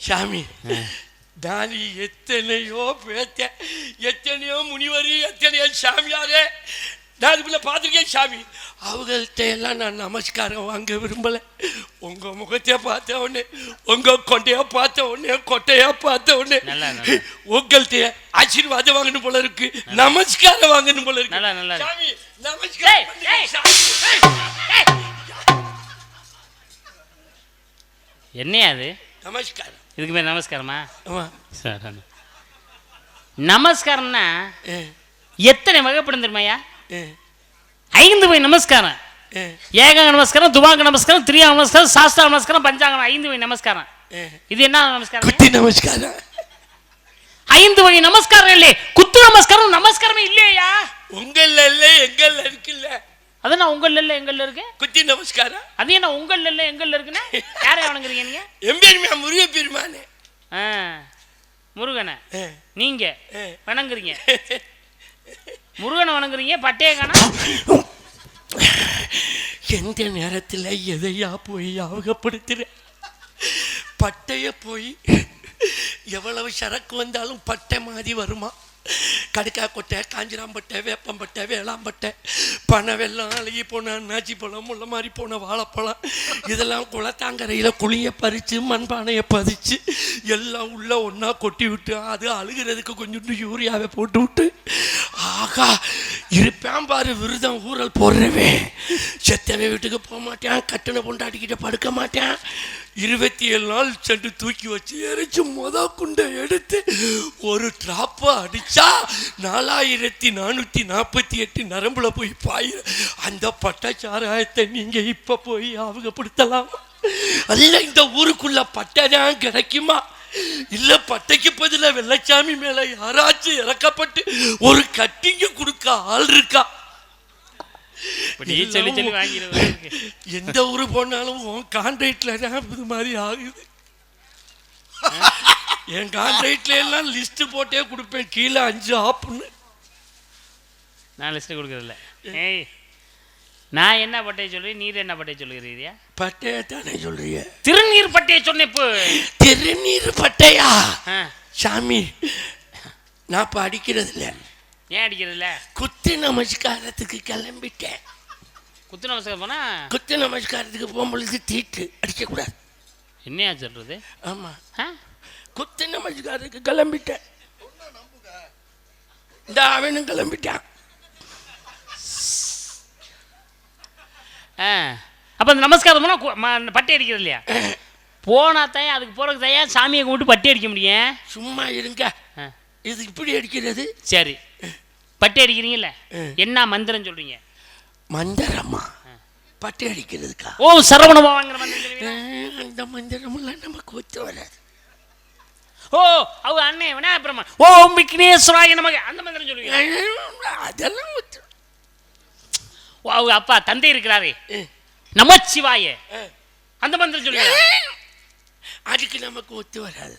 சாமி நான் எத்தனையோ பேத்த, எத்தனையோ முனிவர், எத்தனையோ சாமியாரே நான் இதுக்குள்ள பார்த்துருக்கேன் சாமி. அவங்கள்ட்ட எல்லாம் நான் நமஸ்காரம் வாங்க விரும்பலை. உங்க முகத்தைய பார்த்த உடனே, உங்க கொண்டையா பார்த்த உடனே, கொட்டையா பார்த்த உடனே உங்கள்கிட்ட ஆசீர்வாதம் வாங்கணும் போல இருக்கு, நமஸ்காரம் வாங்கணும் போல இருக்கு சாமி. நமஸ்காரம். என்னையா அது நமஸ்காரம்? இதுக்கு பேர் நமஸ்காரமா? ஆமா. நமஸ்காரம்னா எத்தனை வகைப்படும் தெரியுமாயா? 5 வகை நமஸ்காரம். ஏகாங்க நமஸ்காரம், துவாங்க நமஸ்காரம், திரியா நமஸ்காரம், சாஸ்திர நமஸ்காரம், பஞ்சாங்க, 5 வகை நமஸ்காரம். இது என்ன நமஸ்காரம்? குத்தி நமஸ்காரம். 5 வகை நமஸ்காரம் இல்லையே, குத்து நமஸ்காரம் நமஸ்காரமே இல்லையா? உங்கள்ல இல்ல, எங்கள்ல இருக்குல்ல. அதான் உங்கள்ல இல்ல எங்கள்ல இருக்கு குத்தி நமஸ்காரம். அது என்ன உங்கள்ல இல்ல எங்கள்ல இருக்குன்னா யாரை வணங்குறீங்க நீங்க? எம்பெருமான் முருக பெருமானே. முருகனை நீங்க வணங்குறீங்க, முருகனை வணங்குறீங்க, பட்டைய காணா. எந்த நேரத்தில் எதையா போய் ஞாபகப்படுத்துற? பட்டைய போய் எவ்வளவு சரக்கு வந்தாலும் பட்டை மாதிரி வருமா? கடுக்கா கொட்டை, காஞ்சிராம்பட்டை, வேப்பம்பட்டை, வேளாம்பட்டை, பனை வெள்ளம், அழுகி போன அண்ணாச்சி பழம், முள்ள மாதிரி போன வாழைப்பழம், இதெல்லாம் குளத்தாங்கரையில் குழியை பறித்து மண்பானையை பதிச்சு எல்லாம் உள்ள ஒன்றா கொட்டி விட்டு அது அழுகிறதுக்கு கொஞ்சோண்டு யூரியாவை போட்டு விட்டு ஆகா இருப்பேன் பாரு விருதம் ஊரல் போடுறவே. செத்தனை வீட்டுக்கு போக மாட்டேன், கட்டணை பொண்டாட்டிக்கிட்ட படுக்க மாட்டேன். 27 நாள் சென்று தூக்கி வச்சு எரிச்சு குண்டை எடுத்து ஒரு டிராப்பை அடிச்சா 4448 நரம்புல போய் பாயிர. அந்த பட்டச்சாராயத்தை நீங்க இப்ப போய் ஞாபகப்படுத்தலாம்? அல்ல இந்த ஊருக்குள்ள பட்டை தான் கிடைக்குமா? இல்ல பட்டைக்கு பதில வெள்ளச்சாமி மேல யாராச்சும் இறக்கப்பட்டு ஒரு கட்டிங்க கொடுக்க ஆள் இருக்கா? எந்த ஊரு போனாலும் கான்ட்ராக்ட்ல இது மாதிரி ஆகுது. என் கான்ட்ராக்ட்ல எல்லாம் லிஸ்ட் போட்டே கொடுப்பேன், கீழே 5 ஆப்னு. நான் லிஸ்ட் கொடுக்கறதில்ல. நான் என்ன பட்டையை சொல்றேன், நீர் என்ன பட்டையை சொல்லுகிறீங்க? பட்டையை தானே சொல்றீங்க? திருநீர் பட்டையை சொன்னேன். இப்போ திருநீர் பட்டையா? சாமி நான் இப்ப அடிக்கிறது இல்லை. ஏன் அடிக்கிறதில்ல? குத்து நமஸ்காரத்துக்கு கிளம்பிட்டேன். குத்து நமஸ்காரம் போனா குத்து நமஸ்காரத்துக்கு போகும்பொழுது தீட்டு அடிக்கக்கூடாது. என்னையா சொல்றது? ஆமா, குத்து நமஸ்காரத்துக்கு கிளம்பிட்டேன். இந்த அவனும் கிளம்பிட்டான். அப்ப அந்த நமஸ்காரம் போனா பட்டை அடிக்கிறது இல்லையா? போனா தான் அதுக்கு போறதுக்கு தான் சாமியை கும்பிட்டு பட்டை அடிக்க முடியும். சும்மா இருங்க, இது இப்படி அடிக்கிறது. சரி, பட்டை அடிக்கிறீங்கல்ல, என்ன மந்திரம் சொல்றீங்க? மந்திரமா? பட்டை அடிக்கிறதுக்கா? ஓ சரவண பவங்கிற மந்திரம். அந்த மந்திரமெல்லாம் நமக்கு ஒத்து வராது. ஓ அவ அண்ணே விநாயகபெருமா ஓம் விக்னேஸ்வராய நமக அந்த மந்திரம் சொல்லுவீங்க? அதெல்லாம் ஒத்து. அவங்க அப்பா தந்தை இருக்கிறாரே நமச்சிவாய அந்த மந்திரம் சொல்லுவீங்க? அதுக்கு நமக்கு ஒத்து வராது.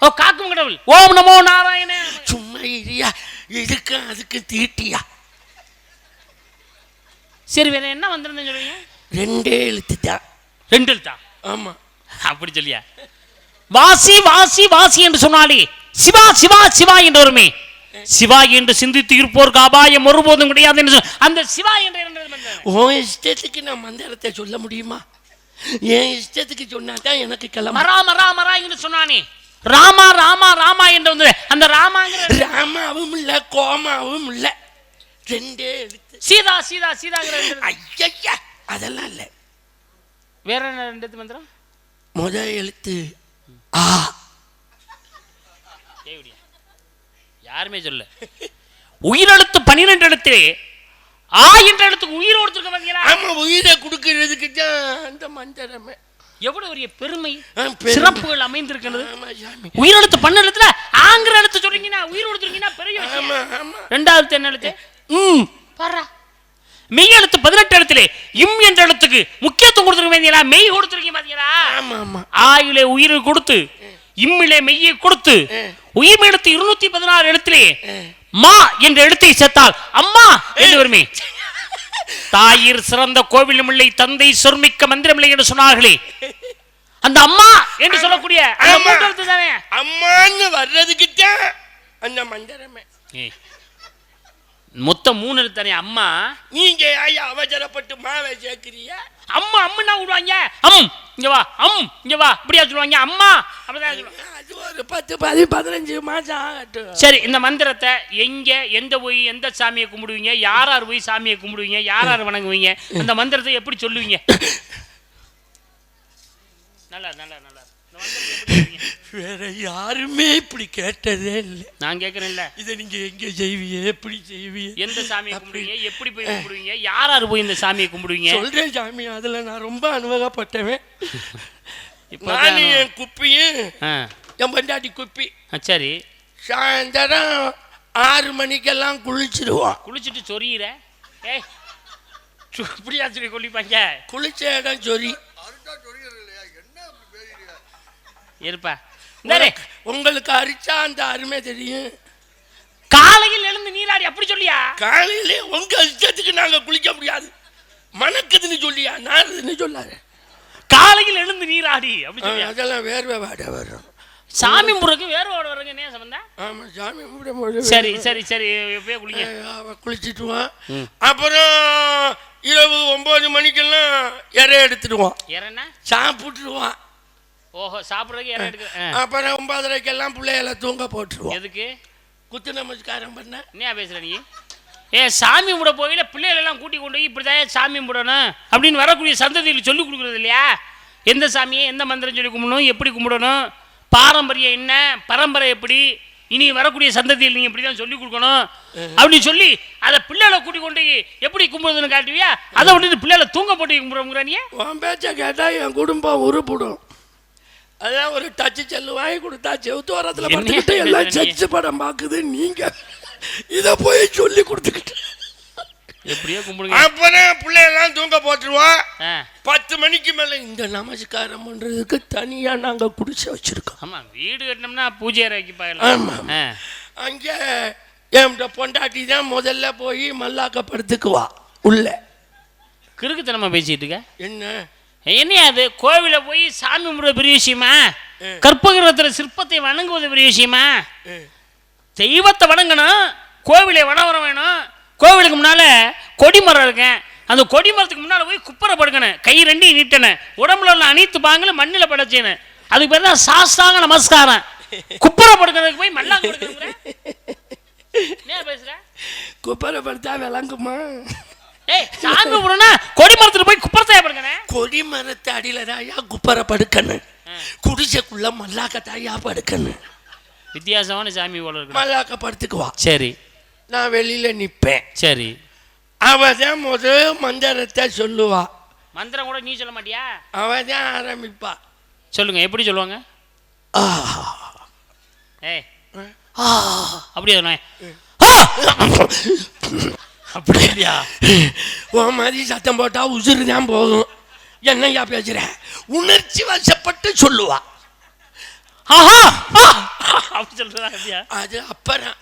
ஓ காக்கும் கடவுள் ஓம் நமோ நாராயண. சும்மா இரியா, இதுக்கு அதுக்கு தீட்டியா? சரி, வேற என்ன மந்திரம் சொல்லுவீங்க? 2 எழுத்து தான். 2 எழுத்தா? ஆமா. அப்படி சொல்லியா? வாசி வாசி வாசி என்று சொன்னாலே சிவா சிவா சிவா என்று வருமே. சிவா என்று சிந்தித்து இருப்போருக்கு அபாயம் ஒருபோதும் கிடையாது என்று அந்த சிவா என்ற உன் இஷ்டத்துக்கு நான் மந்திரத்தை சொல்ல முடியுமா? என் இஷ்டத்துக்கு சொன்னாதான் எனக்கு கிளம்ப. மரா மரா மரா என்று சொன்னானே, ராமா ராமா ராமா என்று வந்து அந்த ராமாங்கிற ராமாவும் இல்ல கோமாவும் இல்ல, 2 எழுத்து. சீதா சீதா சீதாங்கிற ஐயா அதெல்லாம் இல்ல. வேற என்ன 2 எழுத்து மந்திரம்? முதல் எழுத்து ஆ. யாருமே சொல்ல. உயிரெழுத்து 12 எழுத்து. ஆ என்ற எழுத்துக்கு உயிர் கொடுத்துருக்க பாத்தீங்களா? ஆமா, உயிரை கொடுக்கிறதுக்கு தான் அந்த மந்திரமே. எவ்வளவு ஒரு பெருமை சிறப்புகள் அமைந்திருக்கிறது. உயிரெழுத்து 12 எழுத்துல ஆங்கிற எழுத்து சொல்றீங்கன்னா உயிர் கொடுத்துருக்கீங்கன்னா பெரிய விஷயம். 2வது என்ன எழுத்து? பாரா. மெய் எழுத்து 18 எழுத்திலே இம் என்ற எழுத்துக்கு முக்கியத்துவம் கொடுத்துருக்கீங்களா? மெய் கொடுத்துருக்கீங்க பாத்தீங்களா? ஆயிலே உயிரை கொடுத்து இம்மிலே மெய்யை கொடுத்து உயிர் எழுத்து 216 எழுத்திலே மா என்ற எழுத்தை சேர்த்தால் அம்மா என்று வருமே. தாயிர் சிறந்த கோவிலும் இல்லை, தந்தை சொர்மிக்க மந்திரமில்லை என்று சொன்னார்களே. அந்த அம்மா என்று சொல்லக்கூடிய அந்த மூன்றெழுத்து தானே அம்மான்னு வர்றதுக்குத்தான் அந்த மந்திரமே. மொத்தம் 3 எழுத்து தானே அம்மா. நீங்க அவசரப்பட்டு மாவை சேர்க்கிறீங்க. அம்மா அம்முன்னா விடுவாங்க. இங்க வா இங்க வா இப்படியா சொல்லுவாங்க. அம்மா அப்படிதான் சொல்லுவாங்க. அது ஒரு 10-15 மாசம் ஆகட்டும். சரி, இந்த மந்திரத்தை எங்க எந்த போய் எந்த சாமியை கும்பிடுவீங்க, யார் போய் சாமியை கும்பிடுவீங்க, யார் வணங்குவீங்க, அந்த மந்திரத்தை எப்படி சொல்லுவீங்க? நல்லா நல்லா நல்லா. வேற யாருமே இப்படி கேட்டதே இல்லை. நான் கேட்கறேன்ல, இதை நீங்க எங்க செய்வீங்க, எப்படி செய்வீங்க, எந்த சாமியை கும்பிடுவீங்க, எப்படி போய் கும்பிடுவீங்க, யார் போய் இந்த சாமியை கும்பிடுவீங்க? சொல்றேன் சாமி, அதுல நான் ரொம்ப அனுபவப்பட்டவன். நானும் என் குப்பியும் என் பண்டாட்டி குப்பி சரி சாயந்தரம் 6 மணிக்கெல்லாம் குளிச்சிடுவோம். குளிச்சுட்டு சொரியிற இப்படியா சொல்லி குளிப்பாங்க? குளிச்ச இடம் சொரி இருப்பா. உங்களுக்கு அரிச்சா அந்த அருமை தெரியும். காலையில் எழுந்து நீராடி அப்படி சொல்லியா? காலையிலே உங்க இஷ்டத்துக்கு நாங்க குளிக்க முடியாது, மணக்குதுன்னு சொல்லியா, நாருதுன்னு சொல்லாரு. காலையில் எழுந்து நீராடி அப்படி சொல்லி அதெல்லாம் வேர்வை வாட வரும். சாமி முறைக்கு வேர்வை வாட வருங்க. என்ன சம்பந்தம்? ஆமா, சாமி முறை. சரி சரி சரி, எப்பயே குளிங்க. குளிச்சுட்டுவான். அப்புறம் இரவு 9 மணிக்கெல்லாம் இறை எடுத்துடுவான். இறைன்னா சாப்பிட்டுருவான். ஓஹோ, சாப்பிட்றதுக்கு இறை எடுக்க. அப்புறம் 9:30க்கெல்லாம் பிள்ளைகளை தூங்க போட்டுருவோம். எதுக்கு? குத்து நமஸ்காரம் பண்ண. என்ன பேசுற நீ? சாமி கும்பிட போயில பிள்ளைகளெல்லாம் கூட்டி கொண்டு போய் இப்படிதான் சாமி கும்பிடணும் அப்படின்னு வரக்கூடிய சந்ததியில் சொல்லிக் கொடுக்குறது இல்லையா? எந்த சாமியை எந்த மந்திரம் சொல்லி கும்பிடணும், எப்படி கும்பிடணும், பாரம்பரியம் என்ன, பரம்பரை எப்படி, இனி வரக்கூடிய சந்ததியில் நீங்கள் இப்படி தான் சொல்லிக் கொடுக்கணும் அப்படின்னு சொல்லி அதை பிள்ளைகளை கூட்டி கொண்டு எப்படி கும்பிடுறதுன்னு காட்டுவியா? அதை விட்டுட்டு பிள்ளைகளை தூங்க போட்டு கும்பிடுறோங்கிற நீ? உன் பேச்சை கேட்டால் என் குடும்பம் உருப்பிடும். அதான் ஒரு டச்சு செல்லு வாங்கி கொடுத்தா செவுத்து வரத்தில் பார்த்துக்கிட்டு எல்லாம் சச்சு படம் பார்க்குது. நீங்கள் இதை போய் சொல்லி கொடுத்துக்கிட்டு எப்படியோ கும்பிடுங்க. அப்புறம் பிள்ளையெல்லாம் தூங்க போட்டுருவோம். 10 மணிக்கு மேலே இந்த நமஸ்காரம் பண்ணுறதுக்கு தனியாக நாங்கள் குடிச்சு வச்சுருக்கோம். ஆமாம், வீடு கட்டினோம்னா பூஜை அறைக்கு. ஆமாம், அங்கே என் பொண்டாட்டி தான் முதல்ல போய் மல்லாக்கப்படுத்துக்குவா. உள்ள கிறுக்குத்தனமாக பேசிட்டு இருக்க. என்ன அது கோவில போய் சாமி கும்பிட பெரிய விஷயமா? கற்பகிரகத்தில் சிற்பத்தை வணங்குவது பெரிய விஷயமா? தெய்வத்தை வணங்கணும், கோவிலை வனவரம் வேணும். கோவிலுக்கு முன்னால கொடிமரம் இருக்கேன், அந்த கொடிமரத்துக்கு முன்னால போய் குப்பரை படுக்கணும், கை 2 நீட்டணும், உடம்புல உள்ள அனைத்து பாங்களும் மண்ணில் படைச்சேன்னு. அதுக்கு பேர் தான் சாஸ்தாங்க நமஸ்காரம். குப்பரை படுக்கிறதுக்கு போய் மல்லாங்க படுக்கணும். என்ன பேசுற? குப்பரை படுத்தா விளங்குமா? சாமி கும்பிடணும்னா கொடிமரத்துல போய் குப்பரத்தையா படுக்கணும். கொடிமரத்து அடியில தாயா குப்பரை படுக்கணும், குடிசைக்குள்ள மல்லாக்க தாயா படுக்கணும். வித்தியாசமான சாமி போல இருக்கு. மல்லாக்க படுத்துக்குவா. சரி, நான் வெளியில நிப்பேன். சரி, அவதான் முதல் மந்திரத்தை சொல்லுவா. மந்திரம் கூட நீ சொல்ல மாட்டியா? அவதான் ஆரம்பிப்பா. சொல்லுங்க, எப்படி சொல்லுவாங்க? அப்படியே அப்படி இல்லையா? உன் மாதிரி சத்தம் போட்டா உசுறு தான் போகும். என்னையா பேசுற? உணர்ச்சி வசப்பட்டு சொல்லுவா. அது அப்புறம்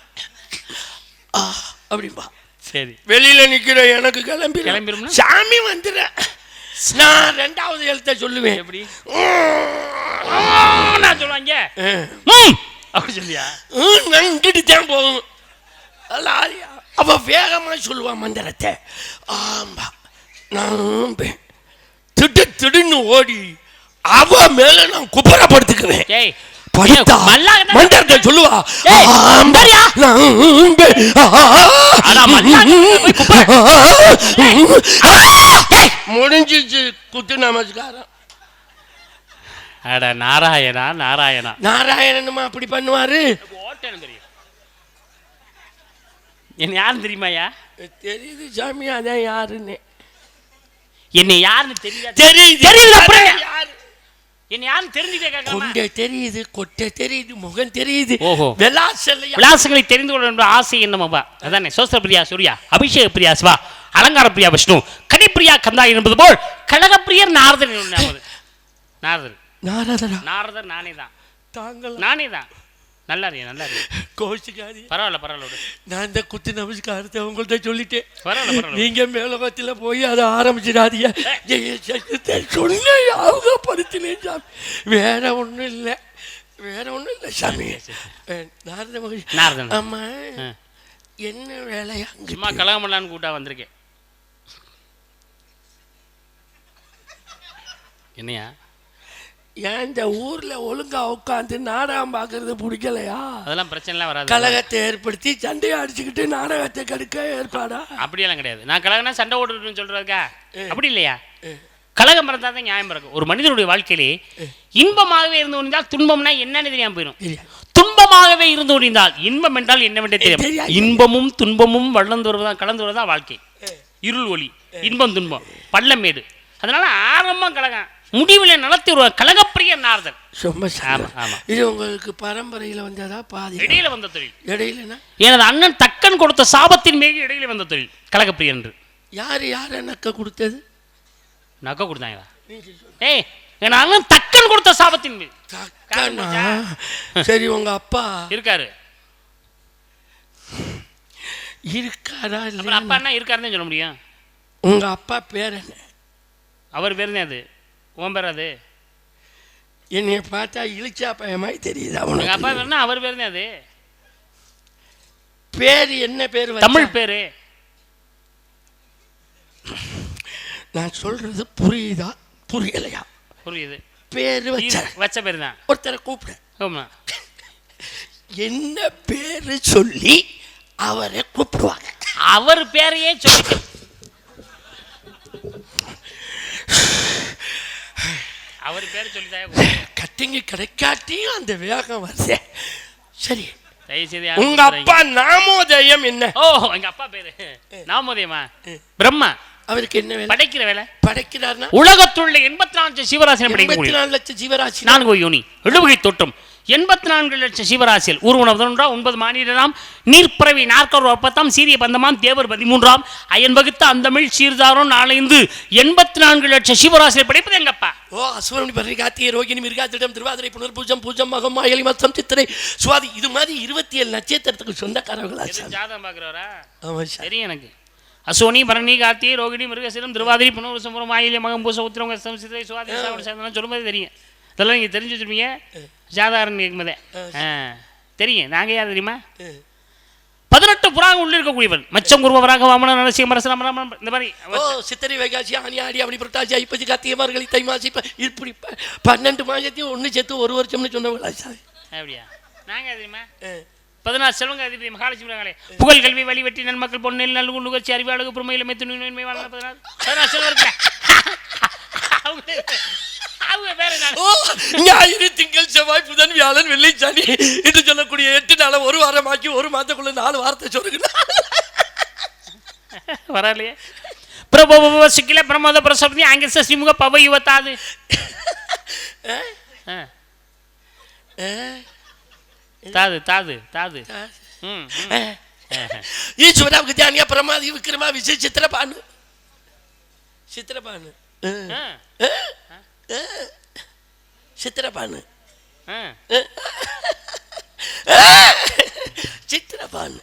அப்படிப்பா. சரி, வெளியில நிக்கிற எனக்கு கிளம்பிடும். சாமி வந்துடுற. நான் 2வது எழுத்த சொல்லுவேன். எப்படி நான் சொல்லுவாங்க? அப்படி சொல்லியா? நங்கிட்டு தான் போகும். அவ வேகமா சொல்லுவா மந்திரத்தை. ஆமா, நான் திடு திடுன்னு ஓடி அவ மேல நான் குப்பரப்படுத்துக்குவேன். மந்திரத்தை சொல்லுவா. முடிஞ்சிச்சு குத்து நமஸ்காரம். அட நாராயணா நாராயணா. நாராயணனுமா அப்படி பண்ணுவாரு? என்ன யாருன்னு தெரியுமாயா? தெரியுது சாமி, அதான் யாருன்னு. என்ன யாருன்னு தெரியாது. தெரியுது. என்ன யாருன்னு தெரிஞ்சுட்டே கொண்டே தெரியுது, கொட்டை தெரியுது, முகம் தெரியுது. ஓஹோ, விலாசங்களை தெரிந்து கொள்ள ஆசை என்னமாப்பா? அதானே சோஸ்திர பிரியா சூர்யா, அபிஷேக பிரியா சிவா, அலங்கார பிரியா விஷ்ணு, கனிப்பிரியா கந்தா என்பது போல் கழகப்பிரியர் நாரதர். நாரதர் நானே தான். தாங்கள் நானே தான். நல்லா இருக்கு கோச்சிக்காது. பரவாயில்ல. நான் இந்த குத்து நமஸ்காரத்தை உங்கள்கிட்ட சொல்லிட்டேன். பரவாயில்ல. நீங்க மேலோகத்தில் போய் அதை ஆரம்பிச்சிடாதீங்க. சொன்ன ஞாபகப்படுத்தினேன் சாமி. வேற ஒன்றும் இல்லை சாமி. நாரத மகிழ்ச்சி. ஆமா, என்ன வேலையா? சும்மா கலகம் பண்ணலான்னு கூட்டா வந்திருக்கேன். என்னையா ஏன் இந்த ஊர்ல ஒழுங்கா உட்காந்து நாடகம் பார்க்கறது பிடிக்கலையா? அதெல்லாம் பிரச்சனை வராது. கலகத்தை ஏற்படுத்தி சண்டையை அடிச்சுக்கிட்டு நாடகத்தை கடுக்க ஏற்பாடா? அப்படியெல்லாம் கிடையாது. நான் கலகம்னா சண்டை ஓடுறதுன்னு சொல்றதுக்கா? அப்படி இல்லையா? கலகம் பிறந்தா தான் நியாயம் பிறக்கும். ஒரு மனிதனுடைய வாழ்க்கையிலே இன்பமாகவே இருந்து கொண்டிருந்தால் துன்பம்னா என்னன்னு தெரியாம போயிடும். துன்பமாகவே இருந்து கொண்டிருந்தால் இன்பம் என்றால் என்னவென்று தெரியும். இன்பமும் துன்பமும் வளர்ந்து வருவதான் கலந்து வருவதான் வாழ்க்கை. இருள் ஒளி, இன்பம் துன்பம், பள்ளமேடு. அதனால ஆரம்பம் கலகம், முடிவில் நடத்தி ஒரு கலகப்பிரிய நாரதன். இது உங்களுக்கு பரம்பரையில வந்ததா? பாதி இடையில வந்த தொழில். இடையிலனா எனது அண்ணன் தக்கன் கொடுத்த சாபத்தின் மீது இடையில வந்த தொழில் கலகப்பிரிய என்று. யார் நக்க கொடுத்தது? நக்க கொடுத்தாங்களா? ஏய், என் அண்ணன் தக்கன் கொடுத்த சாபத்தின் மீது. தக்கனா? சரி, உங்க அப்பா இருக்காரு. இருக்காரா? அப்பா என்ன இருக்காருன்னு சொல்ல முடியும். உங்க அப்பா பேர் என்ன? அவர் பேர் தான் அது. உன் பேர் அது? என்னைய பார்த்தா இழிச்சா பயமாய் தெரியுதா உனக்கு? எங்கள் அப்பா பேர்னா அவர் பேர் தான் அது. பேர் என்ன பேர்? தமிழ் பேரு. நான் சொல்றது புரியுதா புரியலையா? புரியுது. பேரு வச்ச பேர் தான். ஒருத்தரை கூப்பிட என்ன பேரு சொல்லி அவரை கூப்பிடுவாங்க. அவர் பேரையே சொல்லி அவர் பேர் சொல்லி கட்டிங்க கிடைக்காட்டியும் அந்த வேகம் வருது. சரி, தயவுசெய்து உங்க அப்பா நாமோதயம் என்ன? ஓ, எங்க அப்பா பேரு நாமோதயமா? பிரம்மா. அவருக்கு என்ன வேலை? படைக்கிற வேலை. படைக்கிறார்னா உலகத்துள்ள 84 லட்சம் ஜீவராசிகள் படைக்க முடியும். 84 லட்சம் ஜீவராசி, 4 யோனி, 7 தோற்றம், 84 லட்சம் ஜீவராசிகள். ஊர்வன 9 மாநிலம், நீர்ப்பறவை 40 சீரிய பந்தமாம், தேவர் 13, அயன் வகுத்த அந்தமிழ் சீர்தாரம் 4 84 லட்சம் ஜீவராசிகள் படைப்பது எங்க அப்பா. ஓ, அசுவனி பரணி கார்த்திகை ரோகிணி மிருகாதிடம் திருவாதிரை புனர் பூஜம் பூஜம் மகம் மாயலி மத்தம் சித்திரை சுவாதி, இது மாதிரி 27 நட்சத்திரத்துக்கு சொந்தக்காரர்களா? ஜாதகம் பாக்குறவரா? ஆமா, சரி. எனக்கு அசுவனி பரணி கார்த்திகை ரோகிணி மிருகசீரம் திருவாதிரை புனர் மாயலி மகம் பூச உத்திரம் சித்திரை சுவாதி சொல்லும்போது தெரியும். இதெல்லாம் நீங்கள் தெரிஞ்சு வச்சுருப்பீங்க. ஜாதாரன் கேட்கும்போதே தெரியும். நாங்கள் யார் தெரியுமா? 18 புறாங்க உள்ள இருக்கக்கூடியவன். மச்சம் குருவராக வாமன நரசிம்ம ரசராமன், இந்த மாதிரி சித்திரை வைகாசி ஆனி ஆடி அப்படி புரட்டாசி ஐப்பசி கார்த்திகை மார்கழி தை மாசி இப்படி 12 மாசத்தையும் ஒன்று சேர்த்து ஒரு வருஷம்னு சொன்னவங்களா? அப்படியா? நாங்கள் தெரியுமா? 14 செல்வங்க அதிபதி மகாலட்சுமி புகழ் கல்வி வழி வெற்றி நன்மக்கள் பொன்னில் நல்ல நுகர்ச்சி அறிவாளு பொறுமையில் மெத்து நுண்மை வாழ் 14 செல்வம் இருக்கல. ஞாயிறு திங்கள் செவ்வாய் புதன் வியாழன் வெள்ளி சனி என்று சொல்லக்கூடிய 8 நாளை ஒரு வாரமாக்கி ஒரு மாதத்துக்குள்ள 4 வாரத்தை சொல்லுங்க. வரலையே. பிரபு சிக்கில பிரமோத பிரசப்தி அங்க சசிமுக பவ யுவத்தாது. தாது தாது தாது ஈஸ்வரா வித்யானியா பிரமாதி விக்ரமா விஜய சித்திரபானு சித்திரபானு சித்திரபானு சித்திரபானு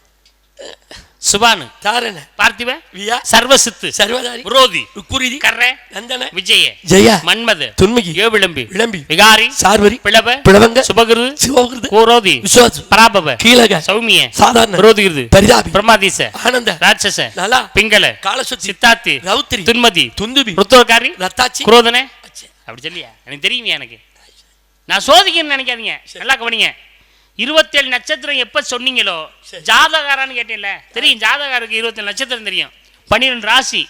சுபானு தாரண பார்த்திவ வியா சர்வசித்து சர்வதாரி விரோதி குருதி கர்ரே நந்தன விஜய ஜெய மன்மத துன்மிகி ஏவிளம்பி விளம்பி விகாரி சார்வரி பிளவ பிளவங்க சுபகிரு சிவகிருது கோரோதி விஸ்வாஸ் பராபவ கீலக சௌமிய சாதாரண விரோதிகிருது பரிதாபி பிரமாதீச ஆனந்த ராட்சச நலா பிங்கள காலசுத்தி சித்தாத்தி ரௌத்ரி துன்மதி துந்துபி ருத்தோகாரி ரத்தாச்சி குரோதனே. அப்படி சொல்லியா? எனக்கு தெரியுமே. எனக்கு நான் சோதிக்கிறேன்னு நினைக்காதீங்க. நல்லா கவனிங்க. 27 நட்சத்திரம் எப்ப சொன்னீங்களோ ஜாதகாரான்னு கேட்டீங்கல்ல, தெரியும். ஜாதகாருக்கு 27 நட்சத்திரம் தெரியும். 12 ராசி,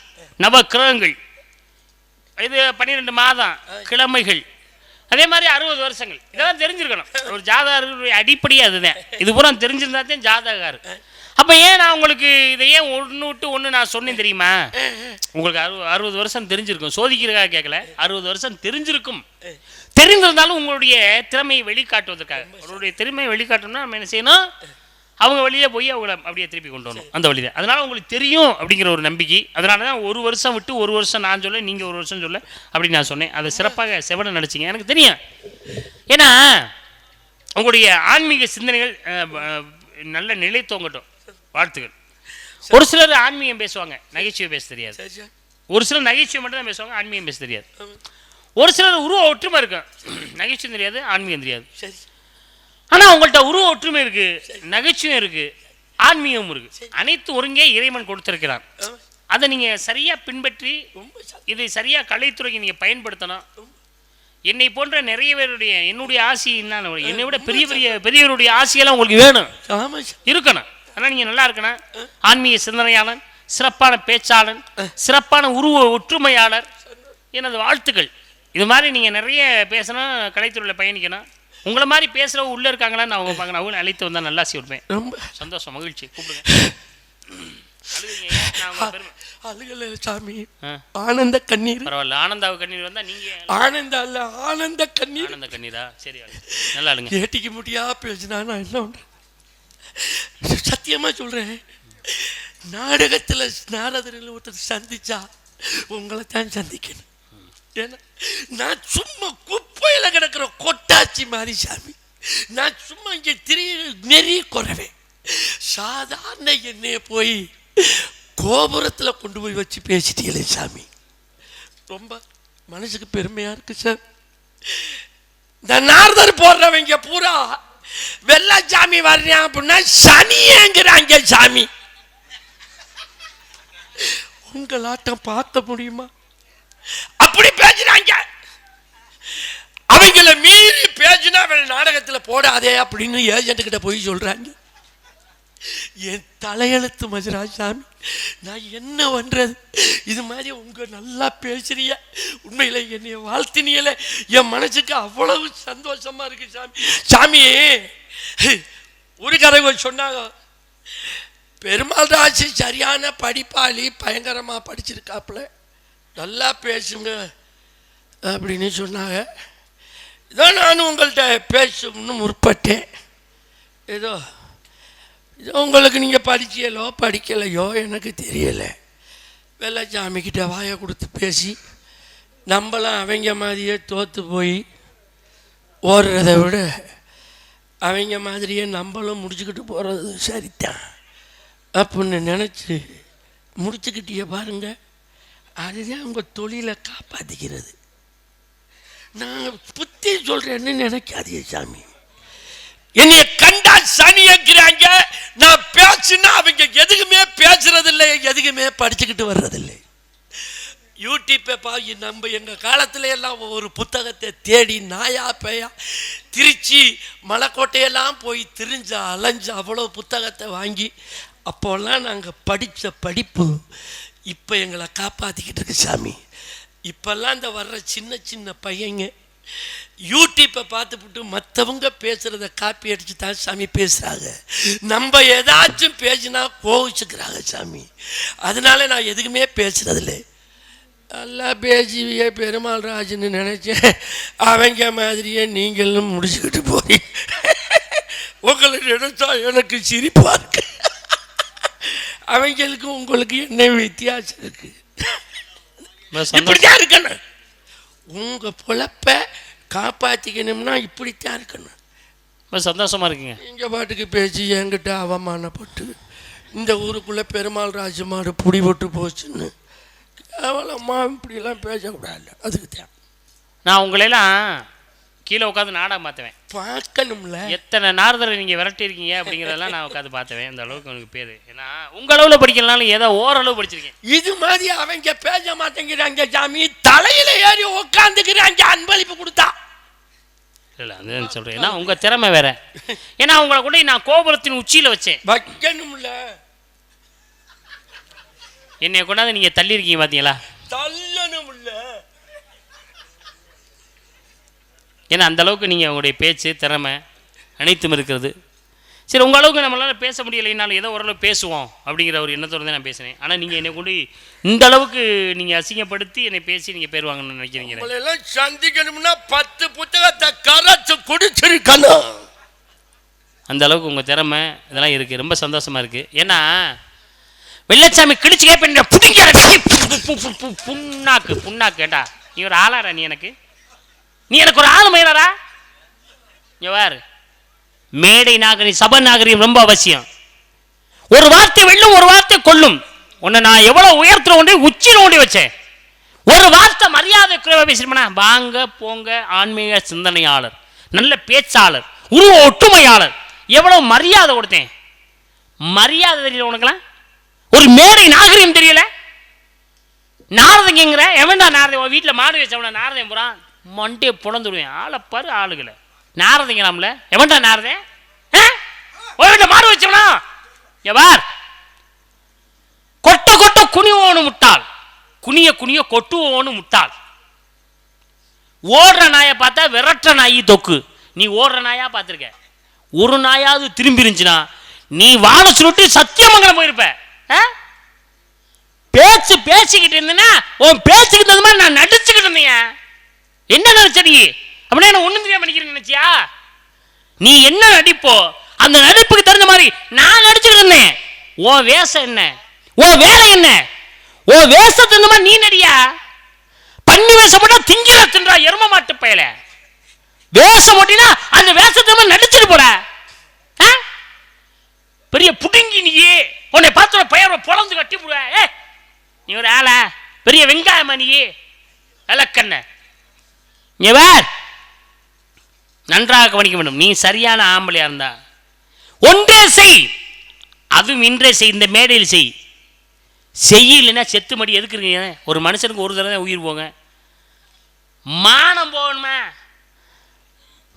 நவ கிரகங்கள், இது 12 மாதம் கிழமைகள், அதே மாதிரி 60 வருஷங்கள். இதெல்லாம் தெரிஞ்சிருக்கணும். ஒரு ஜாதகாருடைய அடிப்படையே அதுதான். இது பூரா தெரிஞ்சிருந்தா தான் ஜாதகாரு. அப்ப ஏன் நான் உங்களுக்கு இதை ஏன் ஒன்று விட்டு ஒன்று நான் சொன்னேன் தெரியுமா? உங்களுக்கு 60 வருஷம் தெரிஞ்சிருக்கும். சோதிக்கிறதுக்காக கேட்கல, 60 வருஷம் தெரிஞ்சிருக்கும். தெரிந்திருந்தாலும் உங்களுடைய திறமையை வெளிக்காட்டுவதற்காக, உங்களுடைய திறமையை வெளிக்காட்டணும்னா நம்ம என்ன செய்யணும்? அவங்க வழியே போய் அவங்கள அப்படியே திருப்பி கொண்டு வரணும். அந்த வழி தான். அதனால உங்களுக்கு தெரியும் அப்படிங்கிற ஒரு நம்பிக்கை. அதனால தான் 1 வருஷம் விட்டு 1 வருஷம் நான் சொல்ல, நீங்கள் 1 வருஷம் சொல்ல அப்படி நான் சொன்னேன். அதை சிறப்பாக செவனை நடிச்சிங்க. எனக்கு தெரியும். ஏன்னா உங்களுடைய ஆன்மீக சிந்தனைகள் நல்ல நிலை தோங்கட்டும். வாழ்த்துக்கள். ஒரு சிலர் ஆன்மீகம் பேசுவாங்க, நகைச்சுவை பேச தெரியாது. ஒரு சிலர் நகைச்சுவை மட்டும் தான் பேசுவாங்க, ஆன்மீகம் பேச தெரியாது. ஒரு சிலர் உருவ ஒற்றுமை இருக்கும், நகைச்சுவை தெரியாது, ஆன்மீகம் தெரியாது. ஆனால் உங்கள்கிட்ட உருவ ஒற்றுமை இருக்கு, நகைச்சுவை இருக்கு, ஆன்மீகம் இருக்கு. அனைத்து ஒருங்கே இறைவன் கொடுத்திருக்கிறான். அதை நீங்க சரியா பின்பற்றி இதை சரியா கலைத்துறைக்கு நீங்க பயன்படுத்தணும். என்னை போன்ற நிறைய பேருடைய என்னுடைய ஆசி என்னை விட பெரிய பெரிய பெரியவருடைய ஆசையெல்லாம் உங்களுக்கு வேணும், இருக்கணும். ஆனால் நீங்க நல்லா இருக்கணும். ஆன்மீக சிந்தனையாளன், சிறப்பான பேச்சாளன், சிறப்பான உருவ ஒற்றுமையாளர், எனது வாழ்த்துக்கள். இது மாதிரி நீங்க நிறைய பேசணும், கலைத்துறையில் பயணிக்கணும். உங்களை மாதிரி பேசுறவங்க உள்ள இருக்காங்களான்னு அவங்க பார்க்கணும். அவங்க அழைத்து வந்தால் நல்லா செய்வேன். ரொம்ப சந்தோஷம், மகிழ்ச்சி. கூப்பிடுங்க. சாமி ஆனந்த கண்ணீர். பரவாயில்ல, ஆனந்தாவு கண்ணீர் வந்தா நீங்க ஆனந்த அல்ல, ஆனந்த கண்ணீர். ஆனந்த கண்ணீரா? சரி, நல்லா இருங்க. ஏட்டிக்கு முட்டியா பேசினா நான் என்ன பண்றேன்? சத்தியமா சொல்றேன், நாடகத்துல நாரதரில் ஒருத்தர் சந்திச்சா உங்களை தான் சந்திக்கணும். ஏன்னா நான் சும்மா குப்பையில கிடக்கிற கொட்டாச்சி மாதிரி சாமி. நான் சும்மா இங்கே நெறி குறைவேன். சாதாரண என்னைய போய் கோபுரத்துல கொண்டு போய் வச்சு பேசிட்டீங்களே சாமி, ரொம்ப மனசுக்கு பெருமையா இருக்கு சார். இந்த நாரதர் போடுறவங்க பூரா வெள்ளச்சாமி வர்றான் அப்படின்னா சனியேங்கிறாங்க சாமி. உங்களாட்டம் பார்க்க முடியுமா? அப்படி பேசுறாங்க. அவங்கள மீறி பேசினா நாடகத்துல போடாதே அப்படின்னு ஏஜென்ட் கிட்ட போய் சொல்றாங்க. என் தலையெழுத்து மஜராஜாமி, நான் என்ன பண்றது? இது மாதிரி உங்க நல்லா பேசுறிய, உண்மையில என்னைய வாழ்த்தினியல, என் மனசுக்கு அவ்வளவு சந்தோஷமா இருக்கு சாமி. சாமி ஒரு கதை சொன்னாங்க, பெருமாள் ராசி சரியான படிப்பாளி, பயங்கரமா படிச்சிருக்காப்புல, நல்லா பேசுங்க அப்படின்னு சொன்னாங்க. இதோ நானும் உங்கள்கிட்ட பேசணும்னு முற்பட்டேன். ஏதோ உங்களுக்கு நீங்கள் படிச்சியலோ படிக்கலையோ எனக்கு தெரியலை. வெள்ளச்சாமிக்கிட்ட வாயை கொடுத்து பேசி நம்மளாம் அவங்க மாதிரியே தோற்று போய் ஓடுறத விட அவங்க மாதிரியே நம்மளும் முடிச்சுக்கிட்டு போகிறது சரிதான் அப்படின்னு நினச்சி முடிச்சுக்கிட்டே பாருங்க. அதுதான் உங்கள் தொழிலை காப்பாற்றிக்கிறது. நான் புத்தி சொல்கிறேன்னு நினைக்காதீங்க சாமி. என்னைய கண்டா சனியங்கிறாங்க. நான் பேசுனா அவங்க எதுக்குமே பேசுறதில்லை, எதுக்குமே படிச்சுக்கிட்டு வர்றதில்லை. யூடியூப்பை நம்ம எங்கள் காலத்துல எல்லாம் ஒரு புத்தகத்தை தேடி நாயா பேயா திருச்சி மலைக்கோட்டையெல்லாம் போய் திரிஞ்ச அலைஞ்ச அவ்வளோ புத்தகத்தை வாங்கி அப்போல்லாம் நாங்கள் படித்த படிப்பு இப்போ எங்களை காப்பாற்றிக்கிட்டு இருக்கு சாமி. இப்போல்லாம் இந்த வர்ற சின்ன சின்ன பையங்க யூடியூப்பை பார்த்துவிட்டு மற்றவங்க பேசுகிறத காப்பி அடித்து தான் சாமி பேசுகிறாங்க. நம்ம ஏதாச்சும் பேசினா கோவிச்சுக்கிறாங்க சாமி. அதனால நான் எதுக்குமே பேசுகிறதில்ல. நல்லா பேசுவியே பெருமாள் ராஜுன்னு நினச்சேன். அவங்க மாதிரியே நீங்களும் முடிச்சுக்கிட்டு போய் உங்களை நினைச்சா எனக்கு சிரிப்பாக இருக்கு. அவங்களுக்கு உங்களுக்கு என்ன வித்தியாசம் இருக்கு? இப்படித்தான் இருக்கணும். உங்க பொழப்ப காப்பாற்றிக்கணும்னா இப்படித்தான் இருக்கணும். சந்தோஷமா இருக்குங்க. இங்க பாட்டுக்கு பேசி என்கிட்ட அவமானப்பட்டு இந்த ஊருக்குள்ள பெருமாள் ராஜு மாடு புடி போட்டு போச்சுன்னு கேவலமா இப்படிலாம் பேசக்கூடாது. அதுக்கு தான் நான் உங்களெல்லாம் கீழே உட்காந்து நாடகம் பார்த்துவேன். பார்க்கணும்ல, எத்தனை நாரதரை நீங்கள் விரட்டிருக்கீங்க அப்படிங்கிறதெல்லாம் நான் உட்காந்து பார்த்துவேன். அந்த அளவுக்கு எனக்கு பேர். ஏன்னா உங்கள் அளவில் படிக்கலனாலும் ஏதோ ஓரளவு படிச்சிருக்கேன். இது மாதிரி அவங்க பேச மாட்டேங்கிறாங்க சாமி. தலையில ஏறி உட்காந்துக்கிறாங்க அன்பளிப்பு கொடுத்தா. இல்லை அது சொல்கிறேன். ஏன்னா உங்கள் திறமை வேற. ஏன்னா உங்களை கூட நான் கோபுரத்தின் உச்சியில் வச்சேன். வைக்கணும்ல, என்னைய கொண்டாந்து நீங்கள் தள்ளியிருக்கீங்க பார்த்தீங்களா? தள்ளணும்ல. ஏன்னா அந்த அளவுக்கு நீங்கள் உங்களுடைய பேச்சு திறமை அனைத்தும் இருக்கிறது. சரி, உங்கள் அளவுக்கு நம்மளால் பேச முடியலைனாலும் ஏதோ ஓரளவு பேசுவோம் அப்படிங்கிற ஒரு எண்ணத்தோடு தான் நான் பேசினேன். ஆனால் நீங்கள் என்னை கொண்டு இந்த அளவுக்கு நீங்கள் அசிங்கப்படுத்தி என்னை பேசி நீங்கள் பேர் வாங்கணும்னு நினைக்கிறீங்க. எல்லாம் சந்திக்கணும்னா 10 புத்தகத்தை கரைச்சு குடிச்சிருக்கணும். அந்த அளவுக்கு உங்கள் திறமை இதெல்லாம் இருக்குது. ரொம்ப சந்தோஷமாக இருக்குது. ஏன்னா வெள்ளச்சாமி கிழிச்சு கேட்பேன் புண்ணாக்கு புண்ணாக்கு. ஏண்டா நீ ஒரு ஆளாரா? நீ எனக்கு ஒரு ஆள் மயிலாரா? இங்கே வாரு, மேடை நாகரிகம், சபை நாகரிகம் ரொம்ப அவசியம். ஒரு வார்த்தை வெல்லும், ஒரு வார்த்தை கொல்லும். உன்னை நான் எவ்வளவு உயர்த்துல ஒன்றே உச்சியில் ஓண்டி வச்சேன். ஒரு வார்த்தை மரியாதை குறைவா பேசிருப்பா, வாங்க போங்க, ஆன்மீக சிந்தனையாளர், நல்ல பேச்சாளர், உருவ ஒற்றுமையாளர், எவ்வளவு மரியாதை கொடுத்தேன். மரியாதை தெரியல உனக்குலாம்? ஒரு மேடை நாகரிகம் தெரியல? நாரதங்கிற எவன்டா நாரதம்? வீட்டில் மாடு வச்சவன நாரதம் போறான், மண்டே புலந்துடுவேன். ஆளை பாரு ஆளுகளை. நாரதங்களாம்ல, எவன்டா நாரதன்? வீட்டில் மாடு வச்சவனா எவார்? கொட்ட கொட்ட குனிவோனு முட்டாள், குனிய குனிய கொட்டுவோன்னு முட்டாள். ஓடுற நாயை பார்த்தா விரட்டுற நாயி தொக்கு. நீ ஓடுற நாயா பார்த்துருக்க? ஒரு நாயாவது திரும்பி இருந்துச்சுன்னா நீ வாழ சொல்லிட்டு சத்தியமங்கலம் போயிருப்ப. பேச்சு பேசிக்கிட்டு இருந்தேன்னா உன் பேச்சுக்கு தகுந்த மாதிரி நான் நடிச்சுக்கிட்டு இருந்தேன். என்ன நினைச்ச நீ? அப்படியே நான் ஒண்ணும் தெரியாம நடிக்கிறேன் நினைச்சியா? நீ என்ன நடிப்போ அந்த நடிப்புக்கு தெரிஞ்ச மாதிரி நான் நடிச்சுக்கிட்டு இருந்தேன். உன் வேஷம் என்ன? உன் வேலை என்ன? உன் வேஷத்துக்கு தகுந்த மாதிரி நீ நடியா? பண்ணி வேஷம் போட்டா திங்கில தின்றா எரும மாட்டு பயல. வேஷம் போட்டினா அந்த வேஷத்தை நடிச்சுட்டு போற. பெரிய புடுங்கி நீயே உன்னை பார்த்து பயிர பொழந்து கட்டி போடுவ. நீ ஒரு ஆளா? பெரிய வெங்காயமா நீயே? விளக்கண்ண நன்றாக கவனிக்க வேண்டும். நீ சரியான ஆம்பளையா இருந்தா ஒன்றே செய், அதுவும் இன்றே செய், இந்த மேடையில் செய். செய்யலைன்னா செத்து மடி எதுக்கு இருக்கீங்க? ஒரு மனுஷனுக்கு ஒரு தடவை உயிர் போங்க. மானம் போகணுமா?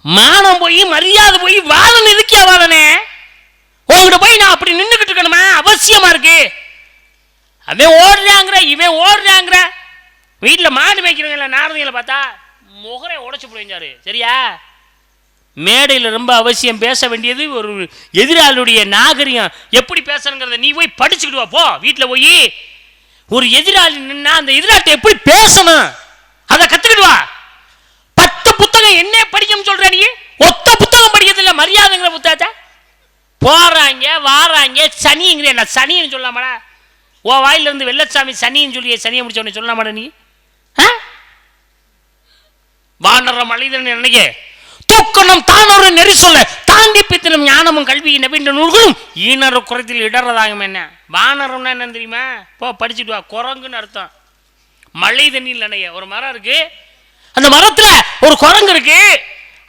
மானம் போய் மரியாதை போய் வாதனை எதுக்கியா? வாதனே உங்ககிட்ட போய் நான் அப்படி நின்றுக்கிட்டு இருக்கணுமா? அவசியமா இருக்கு. அவன் ஓடுறாங்கிற இவன் ஓடுறாங்கிற. வீட்டில் மாடு மேய்க்கிறவங்கள நாரதிகளை பார்த்தா முகரை உடைச்சு போடுவாரு. சரியா? மேடையில் ரொம்ப அவசியம் பேச வேண்டியது ஒரு எதிராளியுடைய நாகரிகம் எப்படி பேசணுங்கிறத நீ போய் படிச்சுக்கிட்டு வா. போ வீட்டில் போய் ஒரு எதிராளி நின்னா அந்த எதிராளிட்ட எப்படி பேசணும் அதை கத்துக்கிட்டு வா. 10 புத்தகம் என்ன படிக்கணும்னு சொல்ற நீ? ஒத்த புத்தகம் படிக்கிறது இல்லை, மரியாதைங்கிற புத்தகத்தை போறாங்க வாராங்க. சனிங்கிற என்ன சனின்னு சொல்லாமடா? ஓ வாயில இருந்து வெள்ளச்சாமி சனின்னு சொல்லி சனியை முடிச்ச உடனே சொல்லலாமாடா நீ? வானர மனிதன் நினைக்க தூக்கணும் தான் ஒரு நெறி சொல்ல தாண்டி பித்தனும் ஞானமும் கல்வி நவீன நூல்களும் ஈனர குறைத்தில் இடறதாகும். என்ன வானரம்னா என்னன்னு தெரியுமா? போ படிச்சுட்டு வா. குரங்குன்னு அர்த்தம். மழை தண்ணியில் நினைய ஒரு மரம் இருக்கு, அந்த மரத்துல ஒரு குரங்கு இருக்கு.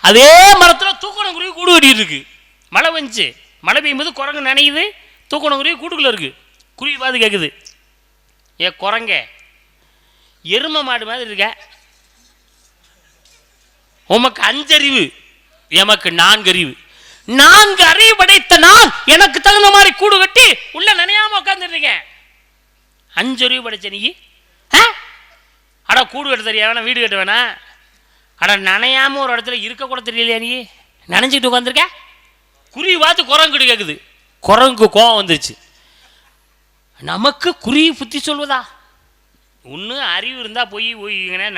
அதே மரத்துல தூக்கணம் குருவி கூடு கட்டிட்டு இருக்கு. மழை வந்துச்சு, மழை பெய்யும்போது குரங்கு நினையுது, தூக்கணம் குருவி கூட்டுக்குள்ள இருக்கு. குருவி பார்த்து கேட்குது, ஏ குரங்க எரும மாடு மாதிரி இருக்க, உமக்கு 5 அறிவு எமக்கு 4 அறிவு. 4 அறிவு படைத்த நான் எனக்கு தகுந்த மாதிரி கூடு கட்டி உள்ள நினையாம உட்காந்துருக்கேன். 5 அறிவு படைச்ச நீ அடா கூடு கட்ட தெரியா? வேணா வீடு கட்ட வேணா? அட நனையாம ஒரு இடத்துல இருக்க கூட தெரியலையா? நீ நினைஞ்சிட்டு உட்காந்துருக்க. குருவி பார்த்து குரங்கு கேட்குது. குரங்கு கோவம் வந்துருச்சு. நமக்கு குருவி புத்தி சொல்வதா? ஒன்று அறிவு இருந்தா போய்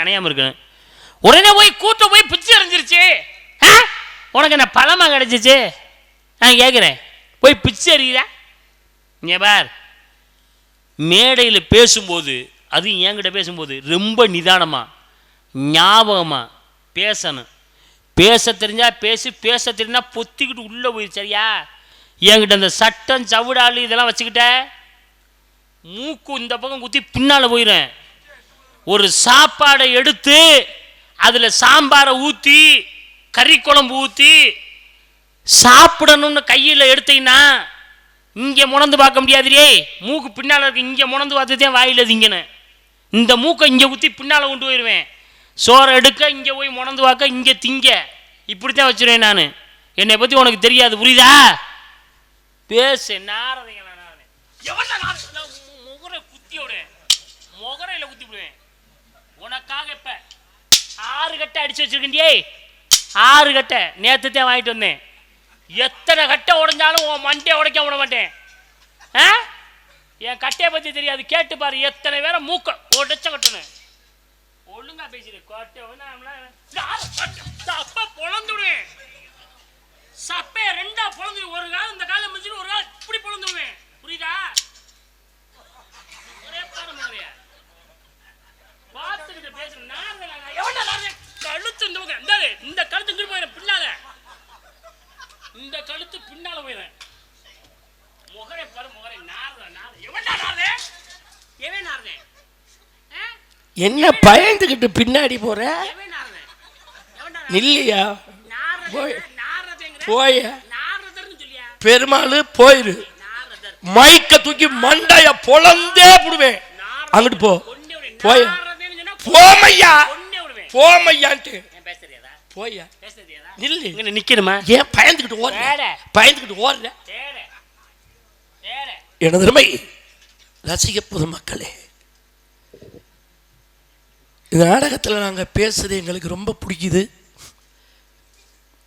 நனையாம இருக்கணும். உடனே போய் கூட்ட போய் பிச்சு எறிஞ்சிருச்சு. உனக்கு என்ன பழமா கிடைச்சிச்சு? நான் கேட்குறேன், போய் பிச்சு எறிகிறா? இங்கே பார், மேடையில் பேசும்போது, அது என்கிட்ட பேசும்போது ரொம்ப நிதானமா ஞாபகமா பேசணும். பேச தெரிஞ்சா பேசு, பேச தெரிஞ்சா பொத்திக்கிட்டு உள்ள போயிரு. சரியா? என்கிட்ட அந்த சட்டம் சவுடாலு இதெல்லாம் வச்சுக்கிட்ட மூக்கு இந்த பக்கம் குத்தி பின்னால போயிடும். ஒரு சாப்பாடை எடுத்து அதுல சாம்பாரை ஊத்தி கறி குழம்பு ஊத்தி சாப்பிடணும்னு கையில் எடுத்தீங்கன்னா இங்கே முணந்து பார்க்க முடியாதுரே. மூக்கு பின்னால் இருக்கு, இங்கே முணந்து பார்த்துதான் வாயில் திங்கணும். இந்த மூக்கை இங்கே ஊற்றி பின்னால் கொண்டு போயிடுவேன். சோறை எடுக்க இங்கே போய் முணந்து பார்க்க இங்கே திங்க. இப்படித்தான் வச்சுருவேன் நான். என்னை பற்றி உனக்கு தெரியாது, புரியுதா? பேசு. நாரதைங்க முகரை குத்தி விடுவேன், முகரையில் குத்தி விடுவேன். உனக்காக இப்போ 6 கட்டை அடிச்சு வச்சிருக்கேன்டியே. 6 கட்டை நேற்று தான் வாங்கிட்டு வந்தேன். எத்தனை கட்டை உடைஞ்சாலும் உன் மண்டையை உடைக்க விட மாட்டேன். என் கட்டையை பற்றி தெரியாது, கேட்டு பாரு. எத்தனை பேரை மூக்க உடைச்ச கட்டணும். ஒழுங்கா பேசிடு. அப்பா பொழந்துடுவேன். சப்பைய 2ஆ பொழந்து, ஒரு காலம் இந்த காலம் முடிச்சுட்டு ஒரு காலம் இப்படி பொழந்துடுவேன். புரியுதா? ஒரே பாடம் மாதிரியா பார்த்துக்கிட்டு பேசுறேன். கழுத்து இந்த கழுத்து பின்னால இந்த கழுத்து பின்னால போயிடுறேன். முகரை பாரு, முகரை என்ன பயந்துகிட்டு பின்னாடி போற? இல்லையா போய பெருமாள் போயிரு. மைக்க தூக்கி மண்டைய பொளந்தே புடுவேன். அங்கிட்டு போ போய போமையா போமையான்ட்டு போயா நில்லு. நிக்கணுமா? ஏன் பயந்துகிட்டு ஓடுற? பயந்துகிட்டு ஓடுற? எனது அருமை ரசிக பொதுமக்களே, இந்த நாடகத்தில் நாங்கள் பேசுறது எங்களுக்கு ரொம்ப பிடிக்குது.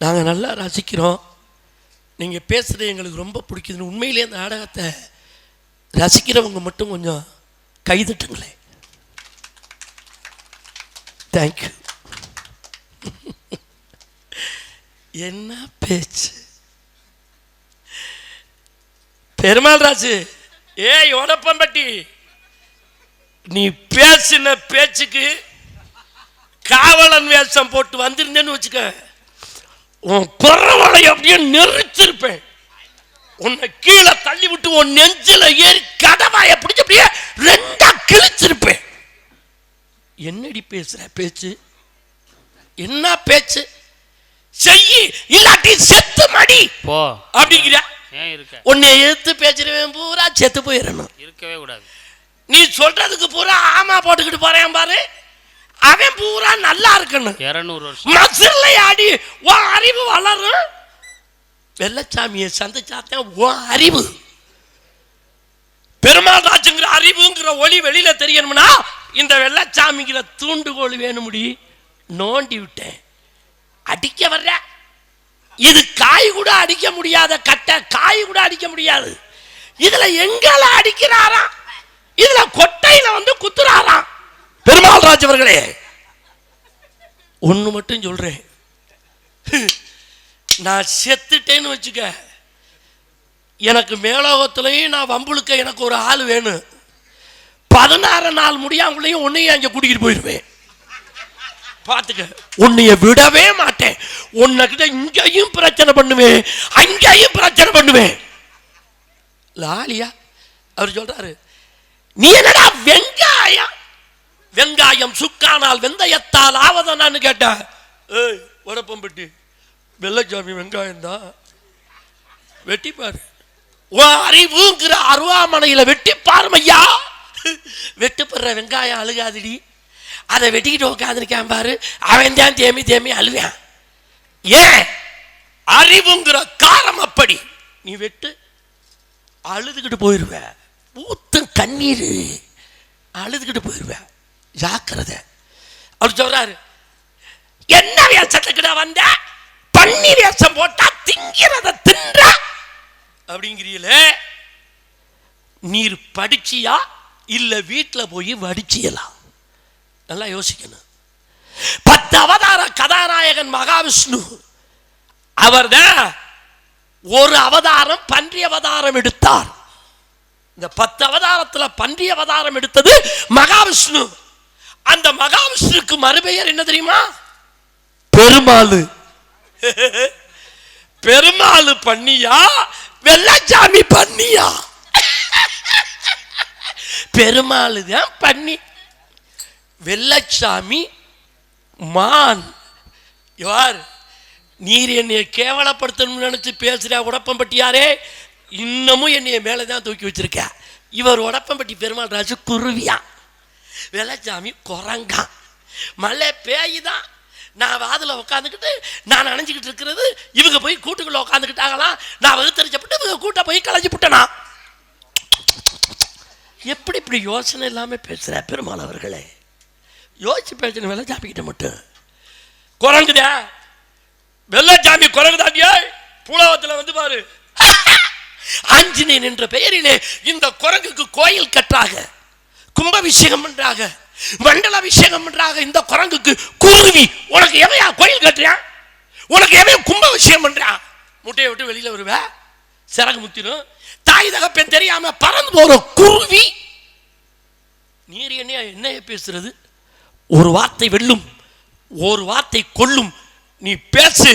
நாங்கள் நல்லா ரசிக்கிறோம். நீங்கள் பேசுகிறது எங்களுக்கு ரொம்ப பிடிக்குதுன்னு உண்மையிலே இந்த நாடகத்தை ரசிக்கிறவங்க மட்டும் கொஞ்சம் கைதட்டுங்களே. தேங்க்யூ. என்ன பேச்சு பெருமாள் ராஜு. ஏய் உடப்பம்பட்டி, நீ பேசின பேச்சுக்கு காவலன் வேஷம் போட்டு வந்திருந்தேன்னு வச்சுக்க, உன் குறவளை அப்படியே நெரிச்சிருப்பேன். உன்னை கீழே தள்ளி விட்டு உன் நெஞ்சில ஏறி கடவாய பிடிச்சி அப்படியே ரெண்டா கிழிச்சிருப்பேன். என்னடி பேசுற பேச்சு? என்ன பேச்சு? செய்யி இல்லாட்டி செத்து மடி போ அப்படிங்கிற. ஏன் இருக்க? உன்னை எடுத்து பேசுறவன் பூரா செத்து போயிடணும். இருக்கவே கூடாது. நீ சொல்றதுக்கு பூரா ஆமா போட்டுக்கிட்டு போறேன் பாரு, அவன் பூரா நல்லா இருக்கணும். 200 வருஷம் மசிலை ஆடி உன் அறிவு வளரும். வெள்ளச்சாமியை சந்திச்சாத்தான் உன் அறிவு, பெருமாள் ராஜுங்கிற அறிவுங்கிற ஒளி வெளியில தெரியணும்னா இந்த வெள்ளச்சாமிங்கிற தூண்டுகோல் வேணுமுடி. நோண்டி விட்டேன், அடிக்க வர்ற. இது காய் கூட அடிக்க முடியாத கட்டை, காய் கூட அடிக்க முடியாது. இதுல எங்கள அடிக்கிறாராம், இதுல கொட்டையில வந்து குத்துறாராம். பெருமாள் ராஜ் அவர்களே, ஒண்ணு மட்டும் சொல்றேன், நான் செத்துட்டேன்னு வச்சுக்க, எனக்கு மேலோகத்திலையும் நான் வம்புழுக்க எனக்கு ஒரு ஆள் வேணும். 16 நாள் முடியாமலையும் உன்னையும் அங்கே கூட்டிகிட்டு போயிடுவேன். பார்த்துக்க, உன்னைய விடவே மாட்டேன். உன்கிட்ட இங்கேயும் பிரச்சனை பண்ணுவேன், அங்கேயும் பிரச்சனை பண்ணுவேன். லாலியா அவர் சொல்றாரு, நீ என்னடா வெங்காயம் வெங்காயம் சுக்கானால் வெந்தயத்தால் ஆவதனான்னு கேட்ட. ஏய் உடப்பம்பட்டி, வெள்ளச்சாமி வெங்காயம் தான், வெட்டிப்பாரு. உன் அறிவுங்கிற அருவாமனையில வெட்டிப்பாரு ஐயா. வெட்டுப்படுற வெங்காயம் அழுகாதடி, அதை வெட்டிக்கிட்டு உட்காந்துருக்கான் பாரு, அவன் தான் தேமி தேமி அழுவான். ஏன்? அறிவுங்கிற காரம் அப்படி. நீ வெட்டு, அழுதுகிட்டு போயிருவ. ஊத்து கண்ணீர், அழுதுகிட்டு போயிருவ. ஜாக்கிரதை. அவர் சொல்றாரு, என்ன வேஷத்துக்கிட்ட வந்த? பண்ணி வேஷம் போட்டா திங்கிறத தின்ற அப்படிங்கிறீங்களே. நீர் படிச்சியா இல்ல வீட்டுல போய் வடிச்சியலாம்? நல்லா யோசிக்கணும். 10 அவதார கதாநாயகன் மகாவிஷ்ணு, அவர்தான் ஒரு அவதாரம் பன்றி அவதாரம் எடுத்தார். இந்த 10 அவதாரத்துல பன்றி அவதாரம் எடுத்தது மகாவிஷ்ணு. அந்த மகாவிஷ்ணுக்கு மறுபெயர் என்ன தெரியுமா? பெருமாள். பெருமாள் பண்ணியா வெள்ளச்சாமி பண்ணியா? பெருமாள் தான் பண்ணி, வெள்ளச்சாமி மான். யார்? நீர் என்னைய கேவலப்படுத்தணும்னு நினைச்சு பேசுற உடப்பம்பட்டியாரே, இன்னமும் என்னைய மேலதான் தூக்கி வச்சிருக்க. இவர் உடப்பம்பட்டி பெருமாள் ராஜு குருவியா, வெள்ளச்சாமி குரங்கான். மழை பேயுதான், நான் வாதில் உட்காந்துக்கிட்டு நான் நினைஞ்சுக்கிட்டு இருக்கிறது, இவங்க போய் கூட்டுக்குள்ள உட்காந்துக்கிட்டாங்களாம். நான் வகுத்தறிச்சப்பட்டு இவங்க கூட்ட போய் கலைச்சி விட்டனா. எப்படி இப்படி யோசனை இல்லாம பேசுற பெருமாள் அவர்களே? யோசிச்சு பேசணும். வெள்ளச்சாமி கிட்ட மட்டும் குரங்குதா? வெள்ளச்சாமி குரங்குதாண்டியா? பூலவத்தில் வந்து பாரு, ஆஞ்சநேயன் என்ற பெயரிலே இந்த குரங்குக்கு கோயில் கட்டாக, கும்பாபிஷேகம் பண்றாங்க, மண்டல அபிஷேகம் பண்றாங்க. இந்த குரங்குக்கு குருவி, உனக்கு எவையா கோயில் கட்டுறான்? உனக்கு எவையா கும்பாபிஷேகம் பண்றான்? முட்டையை விட்டு வெளியில வருவ, சிறகு முத்திரும், தாய் தகப்பன் தெரியாம பறந்து போற குருவி. நீர் என்ன பேசுறது? ஒரு வார்த்தை வெல்லும், ஒரு வார்த்தை கொல்லும். நீ பேசு.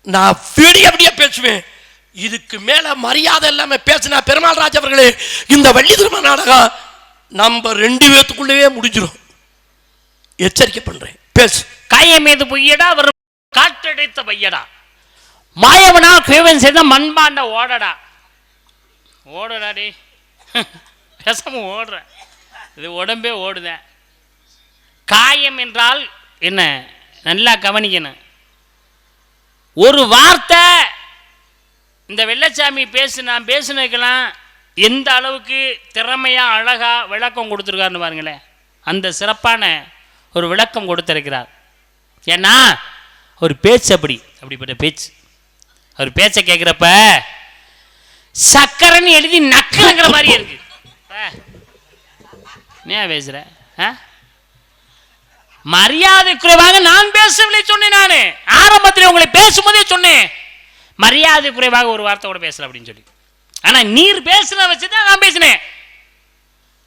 நான் அப்படியே பேசுவேன். இதுக்கு மேல மரியாதை இல்லாம பேசினா பெருமாள் ராஜ் அவர்களே, இந்த வள்ளி திருமண நாடகம் நம்ம 2 பேத்துக்குள்ளவே முடிஞ்சிடும். எச்சரிக்கை பண்றேன், பேசு. காயமேது பொய்யடா, வரும் காற்றடைத்த பையடா, மாயவனா கேவன் செய்த மண்பாண்ட ஓடடா. ஓடடாடி பேசாம ஓடுற, இது உடம்பே ஓடுதேன். காயம் என்றால் என்ன நல்லா கவனிக்கணும். ஒரு வார்த்தை இந்த வெள்ளச்சாமி நான் பேசுனதுக்கெல்லாம் எந்த அளவுக்கு திறமையா அழகா விளக்கம் கொடுத்துருக்காருன்னு பாருங்களேன். அந்த சிறப்பான ஒரு விளக்கம் கொடுத்திருக்கிறார். ஏன்னா ஒரு பேச்சு அப்படிப்பட்ட பேச்சு. அவர் பேச்சை கேட்குறப்ப சக்கரன்னு எழுதி நக்கலங்கிற மாதிரி இருக்கு. ஏன் பேசுற? மரியாதை குறைவாக நான் பேசவில்லை சொன்னேன். நான் ஆரம்பத்தில் உங்களை பேசும்போதே சொன்னேன், மரியாதை குறைவாக ஒரு வார்த்தை கூட பேசல அப்படின்னு சொல்லி. ஆனா நீர் பேசுன வச்சுதான் நான் பேசினேன்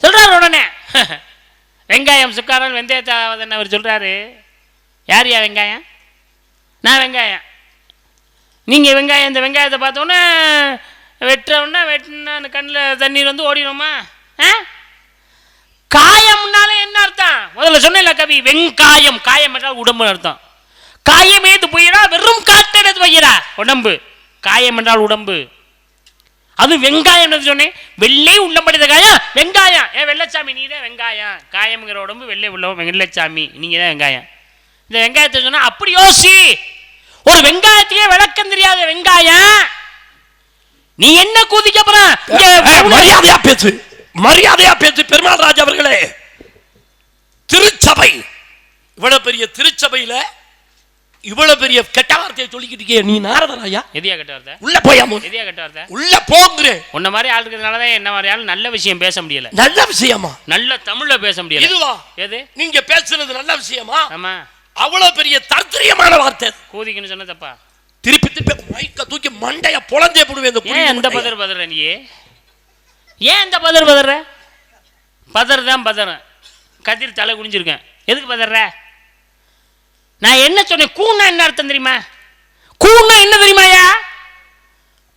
சொல்றாரு. உடனே வெங்காயம் சுக்காரன் வெந்தயத்தை அவர் சொல்றாரு. யார் வெங்காயம்? நான் வெங்காயம். நீங்க வெங்காயம். இந்த வெங்காயத்தை பார்த்தோன்னே வெட்டின கண்ணில் தண்ணீர் வந்து ஓடிடுமா? காயம்னால என்ன அர்த்தம்? முதல்ல சொன்ன கவி, வெங்காயம் காயம் என்றால் உடம்பு அர்த்தம். காயம் ஏது போயிடா, வெறும் காற்றெடுத்து வைக்கிறா உடம்பு. காயம் என்றால் உடம்பு. அது வெங்காயம் சொன்னேன். வெள்ளை உள்ளம்படித காயம் வெங்காயம். வெள்ளச்சாமி நீ தான் வெங்காயம். காயம்ங்கிற உடம்பு, வெள்ளை உள்ள வெள்ளச்சாமி நீங்க தான் வெங்காயம். இந்த வெங்காயத்தை சொன்னா அப்படி யோசி. ஒரு வெங்காயத்தையே விளக்கம் தெரியாத வெங்காயம் நீ என்ன கூதிக்க போற? மரியாதையா பேசு, மரியாதையா பேசு. பெருமாள் ராஜ் அவர்களே, திருச்சபை இவ்வளவு பெரிய திருச்சபையில இவ்வளவு பெரிய கெட்ட வார்த்தையை சொல்லிக்கிட்டு இருக்கே நீ நாரதராயா? எதியா கெட்ட வார்த்தை? உள்ள போயாமோ? எதியா கெட்ட வார்த்தை? உள்ள போங்கறேன். உன்ன மாதிரி ஆள் இருக்கிறதுனாலதான் என்ன மாதிரி ஆள் நல்ல விஷயம் பேச முடியல. நல்ல விஷயமா? நல்ல தமிழ்ல பேச முடியல. இதுவா எது நீங்க பேசுறது நல்ல விஷயமா? ஆமா. அவ்வளவு பெரிய தர்த்திரியமான வார்த்தை. கூதிக்குன்னு சொன்ன தப்பா? திருப்பி திருப்பி மைக்க தூக்கி மண்டைய பொளந்தே போடுவேன். ஏன் இந்த பதற நீ? ஏன் இந்த பதற? பதறதான் பதற. கதிர் தலை குனிஞ்சிருக்கேன். எதுக்கு பதற? நான் என்ன சொன்னேன்? கூன்னா என்ன அர்த்தம் தெரியுமா? கூன்னா என்ன தெரியுமாயா?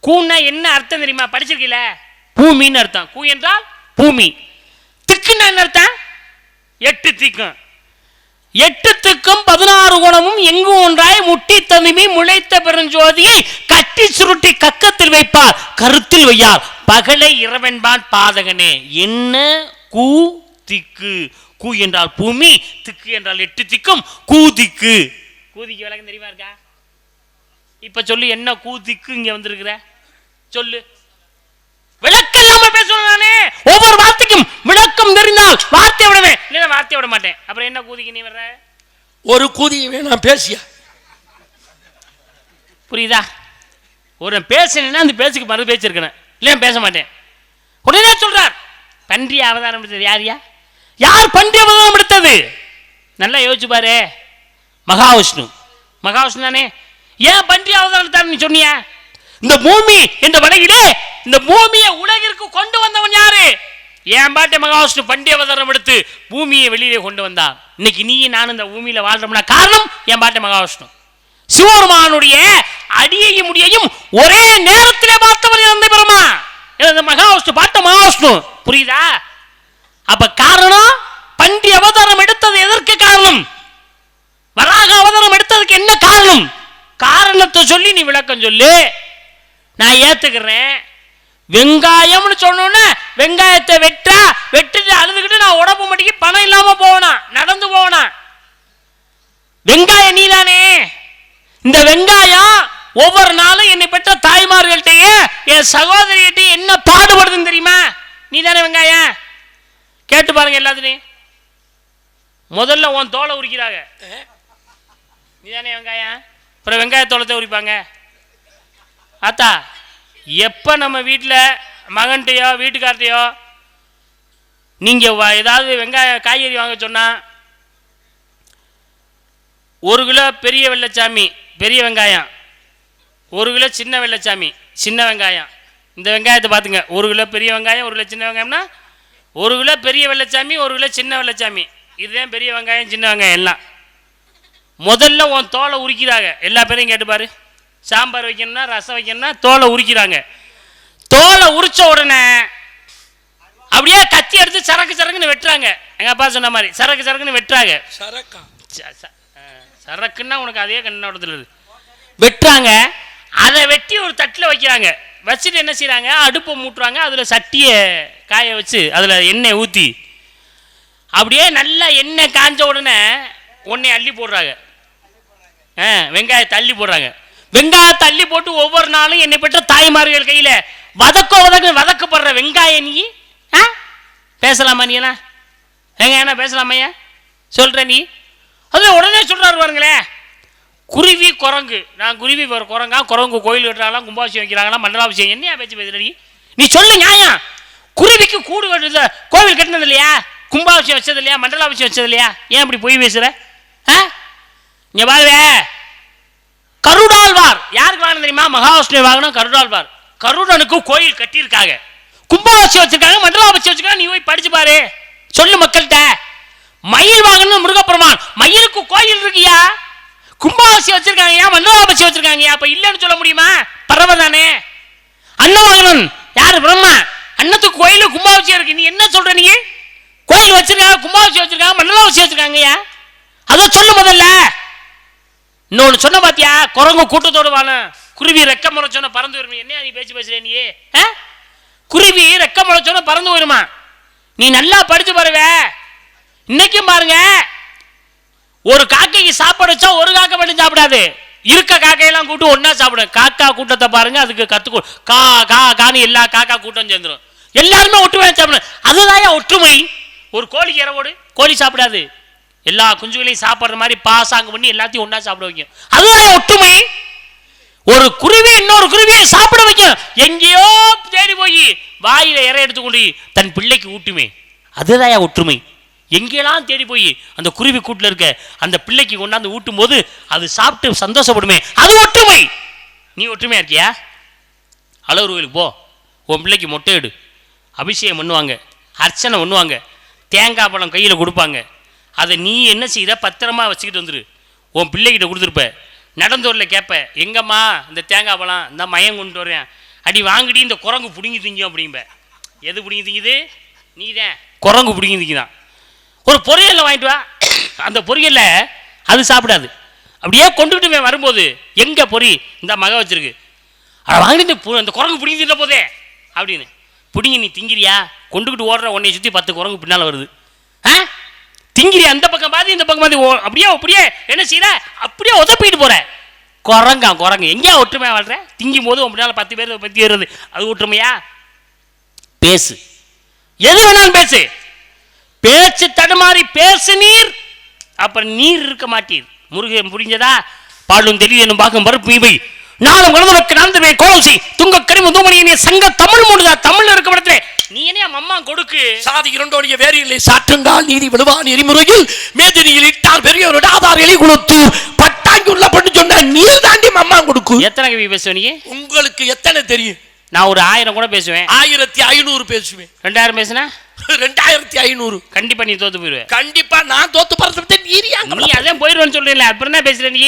கூன்னா என்ன அர்த்தம் தெரியுமா? படிச்சிருக்கீல? பூமின்னு அர்த்தம். கூ என்றால் பூமி. திக்குன்னா என்ன அர்த்தம்? 8 திக்கும். 8 திக்கும் 16 குணமும் எங்கும் ஒன்றாய் முட்டி ததுமி முளைத்த பெருஞ்சோதியை கட்டி சுருட்டி கக்கத்தில் வைப்பார், கருத்தில் வையார், பகலை இரவென்பான் பாதகனே. என்ன கூ திக்கு? கூ என்றால் பூமி, திக்கு என்றால் 8 திக்கும், கூதிக்கு. கூதிக்கு விளக்கம் தெரியுமா இருக்கா? இப்ப சொல்லு, என்ன கூதிக்கு இங்க வந்திருக்கிற சொல்லு. விளக்கம் இல்லாம பேசணும். நானே ஒவ்வொரு வார்த்தைக்கும் விளக்கம் தெரிந்தால் வார்த்தை விடுவேன், இல்லைன்னா வார்த்தை விட மாட்டேன். அப்புறம் என்ன கூதிக்கு நீ வர்ற? ஒரு கூதியை வேணாம் பேசியா? புரியுதா? ஒரு பேசினா அந்த பேச்சுக்கு மறு பேச்சு இருக்கணும், இல்லையா பேச மாட்டேன். உடனே சொல்றார், பன்றி அவதாரம் எடுத்தது யாரியா? யார் பன்றி அவதாரம் எடுத்தது? நல்லா யோசிச்சு பாரு. மகாவிஷ்ணு. மகாவிஷ்ணு தானே. ஏன் பன்றி அவதாரம் எடுத்தார் நீ சொன்னியா? இந்த பூமி இந்த வடகிலே இந்த பூமியை உலகிற்கு கொண்டு வந்தவன் யாரு? ஏன் பாட்டை மகாவிஷ்ணு பன்றி அவதாரம் எடுத்து பூமியை வெளியிலே கொண்டு வந்தான். இன்னைக்கு நீ நானும் இந்த பூமியில வாழ்றோம்னா காரணம் என் பாட்டை மகாவிஷ்ணு. சிவபெருமானுடைய அடியையும் முடியையும் ஒரே நேரத்திலே பார்த்தவர் இறந்த பெருமா மகாவிஷ்ணு, பாட்ட மகாவிஷ்ணு. புரியுதா? அப்ப காரணம் பன்றி அவதாரம் எடுத்தது எதற்கு காரணம்? வராக அவதாரம் எடுத்ததுக்கு என்ன காரணம்? காரணத்தை சொல்லி நீ விளக்கம் சொல்லு, நான் ஏத்துக்கிறேன். வெங்காயம்னு சொன்னோன்னே வெங்காயத்தை வெட்டிட்டு அழுதுகிட்டு நான் உடம்பு மட்டிக்கு பணம் இல்லாம போவேனா, நடந்து போவேனா? வெங்காயம் நீதானே. இந்த வெங்காயம் ஒவ்வொரு நாளும் என்னை பெற்ற தாய்மார்கள்ட்டையே என் சகோதரிகிட்டையே என்ன பாடுபடுதுன்னு தெரியுமா? நீ தானே வெங்காயம். கேட்டு பாருங்க எல்லாத்துலையும். முதல்ல உன் தோலை உரிக்கிறாங்க, நீ தானே வெங்காயம். அப்புறம் வெங்காயத்தோளத்தை உரிப்பாங்க. ஆத்தா, எப்போ நம்ம வீட்டில் மகன்கிட்டையோ வீட்டுக்கார்ட்டையோ நீங்கள் ஏதாவது வெங்காயம் காய்கறி வாங்க சொன்னால் 1 கிலோ பெரிய வெள்ளச்சாமி பெரிய வெங்காயம், 1 கிலோ சின்ன வெள்ளச்சாமி சின்ன வெங்காயம். இந்த வெங்காயத்தை பார்த்துங்க, 1 கிலோ பெரிய வெங்காயம் 1 கிலோ சின்ன வெங்காயம்னா 1 கிலோ பெரிய வெள்ளச்சாமி 1 கிலோ சின்ன வெள்ளச்சாமி. இதுதான் பெரிய வெங்காயம் சின்ன வெங்காயம் எல்லாம். முதல்ல உன் தோலை உரிக்கிறாங்க. எல்லா பேரையும் கேட்டுப்பாரு. சாம்பார் வைக்கணும்னா ரசம் வைக்கணும்னா தோலை உரிக்கிறாங்க. தோலை உரிச்ச உடனே அப்படியே கத்தி எடுத்து சரக்குன்னு வெட்டுறாங்க. எங்க அப்பா சொன்ன மாதிரி சரக்குன்னு வெட்டுறாங்க. சரக்குன்னா உனக்கு அதே கண்ணோட்டத்தில் வெட்டுறாங்க. அதை வெட்டி ஒரு தட்டில் வைக்கிறாங்க. வச்சுட்டு என்ன செய்யறாங்க, அடுப்பை மூட்டுறாங்க. அதுல சட்டியை காய வச்சு அதுல எண்ணெய் ஊற்றி அப்படியே நல்லா எண்ணெய் காஞ்ச உடனே ஒன்னை அள்ளி போடுறாங்க. வெங்காயத்தை அள்ளி போடுறாங்க. வெங்காயத்தை அள்ளி போட்டு ஒவ்வொரு நாளும் என்னை பெற்ற தாய்மார்கள் கையில வதக்கப்படுற வெங்காயம். நீ பேசலாமா? நீ என்ன ஏன்னா பேசலாமையா சொல்ற நீ? அதுல உடனே சொல்றாரு பாருங்களேன், குருவி குரங்கு. நான் குருவி குரங்கா? குரங்கு கோயில் கட்டுறாங்களா, கும்பாபிஷேகம் வைக்கிறாங்களா, மண்டலாபிஷேகம்? என்ன பேச்சு பேசுற நீ சொல்லு நியாயம். குருவிக்கு கூடு கட்டுறது கோவில் கட்டினது இல்லையா? கும்பாபிஷேகம் வச்சது இல்லையா? மண்டலாபிஷேகம் வச்சது இல்லையா? ஏன் இப்படி போய் பேசுற? இங்க பாருவே, கருடாழ்வார் யாருக்கு வாங்கணும் தெரியுமா? மகாவிஷ்ணு வாங்கணும். கருடாழ்வார் கருடனுக்கு கோயில் கட்டியிருக்காங்க, கும்பாபிஷேகம் வச்சிருக்காங்க, மண்டலாபிஷேகம் வச்சிருக்காங்க. நீ போய் படிச்சு பாரு, சொல்லு மக்கள்கிட்ட. மயில் வாங்கணும் முருகப்பெருமான், மயிலுக்கு கோயில் இருக்கியா? கும்பாபிஷேகம் வச்சிருக்காங்க, மண்டலாபிஷேகம் வச்சிருக்காங்க. அப்ப இல்லைன்னு சொல்ல முடியுமா? பறவை தானே. அன்னம் வாங்கணும் யாரு? பிரம்மா. அன்னத்துக்கு கோயில கும்பாபிஷேகம் இருக்கு. நீ என்ன சொல்ற? நீ கோயில் வச்சிருக்காங்க, கும்பாபிஷேகம் வச்சிருக்காங்க, மண்டலாபிஷேகம் வச்சிருக்காங்கயா. அதை சொல்லு முதல்ல. இன்னொன்னு சொன்ன பாத்தியா, குரங்கு கூட்டத்தோடு வாழ, குருவி ரெக்க முளைச்சோன்னு பறந்து வருமா? என்ன நீ பேச்சு பேசுற நீ? குருவி ரெக்க முளைச்சோன்னு பறந்து வருமா? நீ நல்லா படிச்சு பாருவே. இன்னைக்கும் பாருங்க, ஒரு காக்கைக்கு சாப்பாடு வச்சா ஒரு காக்கை மட்டும் சாப்பிடாது, இருக்க காக்கையெல்லாம் கூட்டு ஒன்னா சாப்பிடும். காக்கா கூட்டத்தை பாருங்க, அதுக்கு கத்துக்கோ. கா கா கான்னு எல்லா காக்கா கூட்டம் சேர்ந்துடும். எல்லாருமே ஒற்றுமையா சாப்பிடணும். அதுதான் ஒற்றுமை. ஒரு கோழிக்கு இறவோடு, கோழி சாப்பிடாது, எல்லா குஞ்சுகளையும் சாப்பிட்ற மாதிரி பாசாங்க பண்ணி எல்லாத்தையும் ஒன்னா சாப்பிட வைக்கும். அதுதான் ஒற்றுமை. ஒரு குருவி இன்னொரு குருவியை சாப்பிட வைக்கும். எங்கேயோ தேடி போய் வாயில இறை எடுத்துக்கொண்டு தன் பிள்ளைக்கு ஊட்டுமே. அதுதான் ஒற்றுமை. எங்கெல்லாம் தேடி போய் அந்த குருவி கூட்டில் இருக்க அந்த பிள்ளைக்கு கொண்டாந்து ஊட்டும் போது அது சாப்பிட்டு சந்தோஷப்படுமே, அது ஒற்றுமை. நீ ஒற்றுமையா இருக்கியா? அழகர் கோயிலுக்கு போ, உன் பிள்ளைக்கு மொட்டை எடு, அபிஷேகம் பண்ணுவாங்க, அர்ச்சனை பண்ணுவாங்க, தேங்காய் பழம் கையில் கொடுப்பாங்க. அதை நீ என்ன செய்கிற, பத்திரமா வச்சுக்கிட்டு வந்துரு. உன் பிள்ளைகிட்ட கொடுத்துருப்ப. நடந்தூரில் கேட்ப, எங்கம்மா இந்த தேங்காய் பழம், இந்த மயம் கொண்டு வரேன், அடி வாங்கிடி, இந்த குரங்கு பிடுங்கி திங்கும் அப்படிம்ப. எது பிடுங்கி திங்குது? நீ தான் குரங்கு பிடுங்கி திங்குதான். ஒரு பொரியலை வாங்கிட்டு வா, அந்த பொரியலை அது சாப்பிடாது. அப்படியே கொண்டுகிட்டு வரும்போது, எங்க பொறி இந்த மக வச்சிருக்கு, அதை வாங்கிட்டு அந்த குரங்கு பிடிங்கி திட்ட போதே அப்படின்னு பிடிங்கி நீ திங்கிறியா? கொண்டுகிட்டு ஓடுற உன்னை சுற்றி 10 குரங்கு பின்னால் வருது. திங்கிறியா? அந்த பக்கம் பாதி இந்த பக்கம் பாதி, அப்படியே அப்படியே என்ன செய்யற, அப்படியே உதப்பிட்டு போற. குரங்கு எங்கேயா ஒற்றுமையா வாழ்ற? திங்கும் போது உன் பின்னால் 10 பேர் பற்றி வருது, அது ஒற்றுமையா? பேசு, எது வேணாலும் பேசு. பேச்சு தடுமாறி பேசு நீர், அப்புறம் நீர் இருக்க மாட்டீர். முருகன் புரிஞ்சதா? பாலும் தெளிவு என்னும் பாகம் பருப்பு இவை நாளும் குழந்தைக்கு நடந்துவே கோலசி துங்க கரிம தூமணிய சங்க தமிழ் மூடுதா. தமிழ் இருக்க இடத்துல நீ என்ன அம்மா கொடுக்கு? சாதி இரண்டோடைய வேறியில்லை சாற்றுங்கால் நீதி விடுவான் எரிமுறையில் மேதினியில் இட்டார் பெரியவரோட ஆதார் எலி குளத்து பட்டாங்கி உள்ள பண்ணு சொன்ன நீர் தாண்டி அம்மா கொடுக்கு. எத்தனை கவி பேசுவீங்க? உங்களுக்கு எத்தனை தெரியும்? நான் ஒரு 1000 கூட பேசுவேன். 1500 பேசுவேன். 2000 பேசுனா 2500. கண்டிப்பா நீ தோத்து போயிருவே. கண்டிப்பா நான் தோத்து போறது நீ அதே போயிருவேன்னு சொல்றீங்களே, அப்புறம் என்ன பேசுற நீ?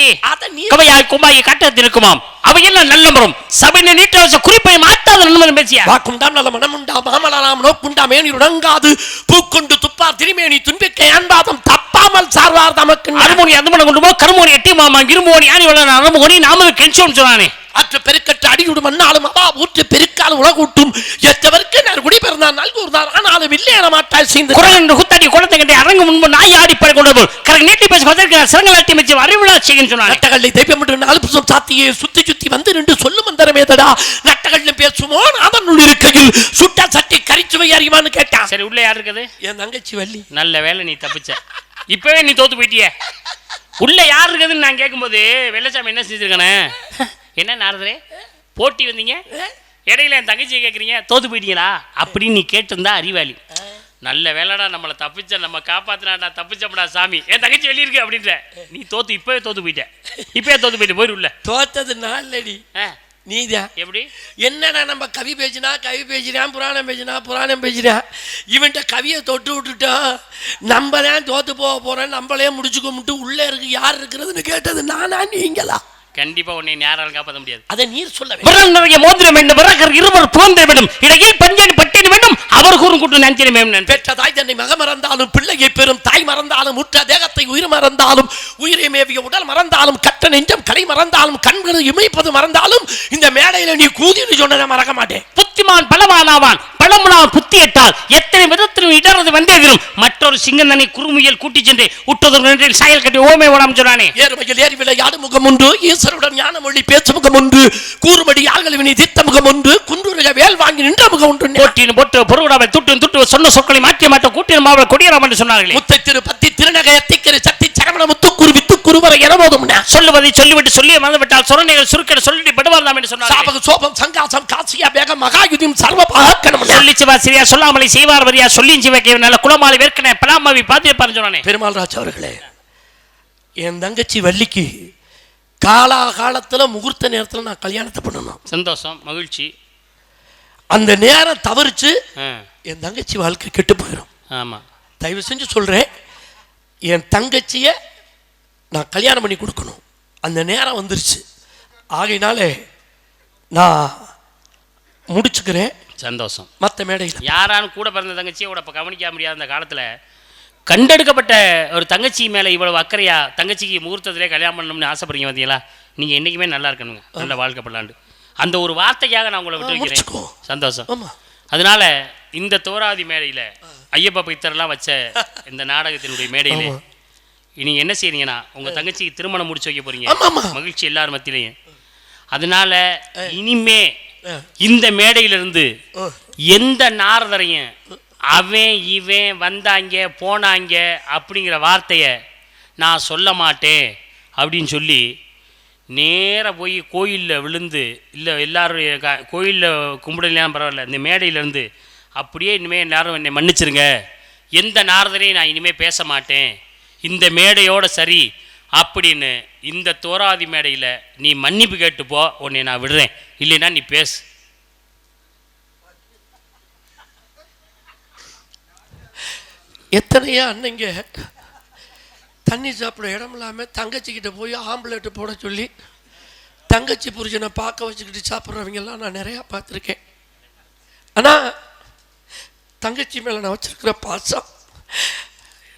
கவையாய் கும்பாய் கட்டத்தில் இருக்குமாம் அவையெல்லாம் நல்ல மரம் சபையில நீட்ட வச்ச குறிப்பை மாட்டாத நண்பன் பேசியா? வாக்குண்டாம் நல்ல மனமுண்டா மாமலாம் நோக்குண்டா மேனி உடங்காது பூக்கொண்டு துப்பா திருமேனி துன்பிக்க அன்பாதம் தப்பாமல் சார்வார் தமக்கு அருமோனி அந்த மனம் கொண்டு போ கருமோனி எட்டி மாமா இருமோனி ஆணி வள அருமோனி நாம கென்ஷோன்னு சொன்னானே. அற்ற பெருக்கற்ற அடியுடும் அண்ணாலும் அவா ஊற்று பெருக்காலும் உலகூட்டும் எத்தவருக்கு நான் குடி பிறந்தால் நல்கூர்ந்தார் ஆனாலும் இல்லை என மாட்டால் செய்து குரல் என்று குத்தாடி குளத்தை கட்டி அரங்கு முன்பு நாய் ஆடி பட கொண்டு போல் கரை நீட்டி பேசி கொண்டிருக்கிற சிறங்கலாட்டி வச்சு அறிவிழா செய்யும் சொன்னார். நட்டகல்லை தெய்வம் என்று 4 புசம் சாத்தியே சுத்தி சுத்தி வந்து 2 சொல்லும் மந்திரமேதடா நட்டகல்லும் பேசுமோ அதனுள் இருக்கையில் சுட்டா சட்டி கரிச்சுவை அறிவான்னு கேட்டான். சரி, உள்ள யார் இருக்குது? என் தங்கச்சி வள்ளி. நல்ல வேலை நீ தப்பிச்ச. இப்பவே நீ தோத்து போயிட்டிய. உள்ள யார் இருக்குதுன்னு நான் கேட்கும்போது வெள்ளச்சாமி என்ன செஞ்சிருக்கானே, என்ன நாரதரே போட்டி வந்தீங்க, இடையில என் தங்கச்சியை கேட்குறீங்க, தோத்து போயிட்டீங்களா அப்படின்னு நீ கேட்டிருந்தா அறிவாளி. நல்ல வேலைடா நம்மளை தப்பிச்ச, நம்ம காப்பாத்தினாடா, தப்பிச்சப்படா சாமி, என் தங்கச்சி வெளியே இருக்கு அப்படின்ற. நீ தோத்து இப்பவே தோத்து போயிட்ட. இப்பவே தோத்து போயிட்டு போயிடுள்ள. தோத்தது நாளடி நீதான். எப்படி என்னடா நம்ம கவி பேசினான் புராணம் பேசினான் இவன்ட்ட கவியை தொட்டு விட்டுட்டோம், நம்ம தான் தோத்து போக போறோம், நம்மளே முடிச்சுக்க முட்டு உள்ள இருக்கு யார் இருக்கிறதுன்னு கேட்டது நானா நீங்களா? கண்டிப்பா உன்னை யாராலும் காப்பாற்ற முடியாது. அதை நீர் சொல்ல விரல் நிறைய மோதிரம் வேண்டும், விரகர் இருவர் புகழ்ந்த வேண்டும், இடையில் பஞ்சனி பட்டினி வேண்டும், அவர் கூறும் கூட்டு நஞ்சினை வேண்டும். பெற்ற தாய் தன்னை மக மறந்தாலும் பிள்ளையை பெறும் தாய் மறந்தாலும் உற்ற தேகத்தை உயிர் மறந்தாலும் உயிரை மேவிய உடல் மறந்தாலும் கட்ட நெஞ்சம் கலை மறந்தாலும் கண்களை இமைப்பது மறந்தாலும் இந்த மேடையில நீ கூதின்னு சொன்னதை மறக்க மாட்டேன். புத்திமான் பலமானாவான், பழமுலாம் புத்தி எட்டால் எத்தனை விதத்திலும் இடறது வந்தேதிரும் மற்றொரு சிங்கந்தனை குறுமுயல் கூட்டி சென்று உற்றதொரு சாயல் கட்டி ஓமை ஓடாம சொன்னானே. ஏறுமையில் ஏறி விளையாடு முகம் ஒன்று, ஈஸ்வருடன் ஞான மொழி பேச்சு முகம் ஒன்று, கூறுபடி ஆள்களை தித்த முகம் ஒன்று, குன்றுருக வேல் வாங்கி நின்ற முகம் ஒன்று. போட்டின் போட்டு பொருளாவை துட்டு சொன்ன சொற்களை மாற்றிய மாற்ற கூட்டிய மாவட்ட கொடியராம் என்று சொன்னார்களே. முத்தை திரு பத்தி திருநகை எத்திக்கரு சக்தி சரவண முத்துக்குரு வித்துக்குரு வரை எனபோதும் சொல்லுவதை சொல்லிவிட்டு சொல்லிய மறந்துவிட்டால் சொரணைகள் சுருக்கென சொல்லிட்டு படுவார்லாம் என்று சொன்னார். சாபக சோபம் சங்காசம் காசியா வேகம் மகாயுதியும் சர்வ பாகக்கணும் சொல்லி சிவாசிரியா சொல்லாமலை செய்வார் வரியா சொல்லி சிவகே நல்ல குலமாலி வேர்க்கனே பலாமாவி பாத்தியப்பாருன்னு சொன்னானே. பெருமாள் ராஜ் அவர்களே, என் தங்கச்சி வள்ளிக்கு காலாகாலத்துல முகூர்த்த நேரத்துல நான் கல்யாணத்தை பண்ணணும். சந்தோஷம், மகிழ்ச்சி. அந்த நேரம் தவறிச்சு என் தங்கச்சி வாழ்க்கை கெட்டு போயிடும். ஆமா, தயவு செஞ்சு சொல்றேன், என் தங்கச்சிய நான் கல்யாணம் பண்ணி கொடுக்கணும். அந்த நேரம் வந்துருச்சு. ஆகையினாலே நான் முடிச்சுக்கிறேன். சந்தோஷம். மற்ற மேடையில் யாராலும் கூட பிறந்த தங்கச்சியோட இப்போ கவனிக்க முடியாத அந்த காலத்தில் கண்டெடுக்கப்பட்ட ஒரு தங்கச்சி மேலே இவ்வளவு அக்கறையா தங்கச்சிக்கு முகூர்த்தத்திலே கல்யாணம் பண்ணணும்னு ஆசைப்படுறீங்க பார்த்தீங்களா? நீங்கள் என்றைக்குமே நல்லா இருக்கணுங்க, நல்ல வாழ்க்கைப்படலாண்டு. அந்த ஒரு வார்த்தைக்காக நான் உங்களை விட்டு வைக்கிறேன். சந்தோஷம். அதனால இந்த தோராதி மேடையில் ஐயப்பா பித்தரெல்லாம் வச்ச இந்த நாடகத்தினுடைய மேடையில் நீங்க என்ன செய்றீங்கன்னா உங்கள் தங்கச்சிக்கு திருமணம் முடிச்சு வைக்க போறீங்க. மகிழ்ச்சி எல்லாரும் மத்தியிலையும். அதனால இனிமே இந்த மேடையிலிருந்து எந்த நாரதரையும் அவன் இவன் வந்தாங்க போனாங்க அப்படிங்கிற வார்த்தையை நான் சொல்ல மாட்டேன் அப்படின்னு சொல்லி நேராக போய் கோயிலில் விழுந்து, இல்லை எல்லாருடைய கோயிலில் கும்பிடலாம் பரவாயில்ல, இந்த மேடையிலேருந்து அப்படியே இனிமேல் எல்லாரும் என்னை மன்னிச்சிருங்க, எந்த நாரதரையும் நான் இனிமேல் பேச மாட்டேன், இந்த மேடையோட சரி அப்படின்னு இந்த தோராதி மேடையில் நீ மன்னிப்பு கேட்டுப்போ, உன்னை நான் விடுறேன், இல்லைன்னா நீ பேசு. எத்தனையோ அன்னைங்க தண்ணி சாப்பிட இடம் இல்லாமல் தங்கச்சிக்கிட்ட போய் ஆம்புலேட்டு போட சொல்லி தங்கச்சி புருஷனை பார்க்க வச்சுக்கிட்டு சாப்பிட்றவங்கெல்லாம் நான் நிறையா பார்த்துருக்கேன். ஆனால் தங்கச்சி மேலே நான் வச்சுருக்கிற பாசம்,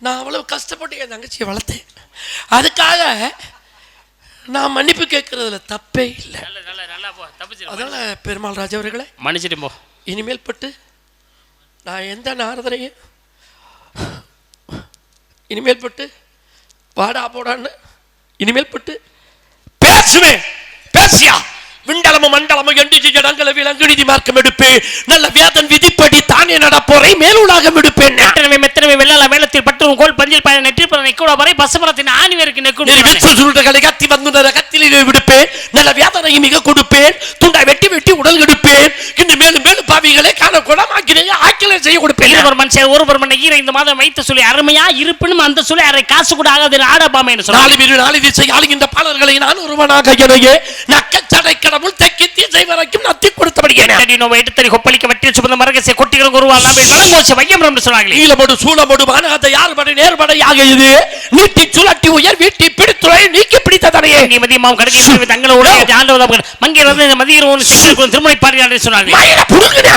நான் அவ்வளோ கஷ்டப்பட்டு என் தங்கச்சியை வளர்த்தேன். அதுக்காக நான் மன்னிப்பு கேட்கறதுல தப்பே இல்லை. அதனால் பெருமாள் ராஜ் அவர்களே மன்னிச்சிட்டு போ. இனிமேல் பட்டு நான் எந்த நாரதரையும் இனிமேல் பட்டு வாடா போடான்னு இனிமேல் பட்டு பேசுவேன். பேசியா விண்டலமும் மண்டலமும் எண்டிச்சு ஜடங்களை விலங்குடி மார்க்கம் எடுப்பேன். நல்ல வேதன் விதிப்படி தானே நடப்போரை மேலுலகம் எடுப்பேன். மெத்தனமே வெள்ளால வேளத்தில் பட்டும் கோல் பஞ்சில் பயண நெற்றிப்புற நெக்கூட வரை பசுமரத்தின் ஆணி வரைக்கும் நெக்குடுகளை கத்தி வந்து கத்திலே விடுப்பேன். நல்ல வேதனையை மிக கொடுப்பேன். துண்டை வெட்டி வெட்டி உடல் எடுப்பேன். இன்னும் மேலும் மேலும் பாவிகளை காண குணமாக்கிறேன், ஆக்கிலே செய்ய கொடுப்பேன். ஒரு மனுஷன் ஒரு மணி ஈர இந்த மாதம் வைத்து சொல்லி அருமையா இருப்பினும் அந்த சொல்லி அரை காசு கூட ஆகாது ஆடபாமை என்று சொன்னாலும் நாலு திசை ஆளுகின்ற பாலர்களை நான் ஒருவனாக இணையே நக்கச்சடை கடவுள் தெக்கி தீசை வரைக்கும் நத்தி கொடுத்தபடியே எடுத்தறி கொப்பளிக்க வெட்டி சுமந்த மரகசை கொட்டிகளும் உருவாலாம் வளங்கோசி வையம் என்று சொன்னார்கள். ஈழமோடு சூழமோடு வானகத்தை யார்படை நேர்படையாக இது நீட்டி சுழட்டி உயர் வீட்டி பிடித்துறை நீக்கி பிடித்ததனையே நீ மதியமாவும் கடைசி தங்களோட ஆண்டவதாம் மங்கிலிருந்து மதியம் திருமணை பாரியார் என்று சொன்னார்கள்.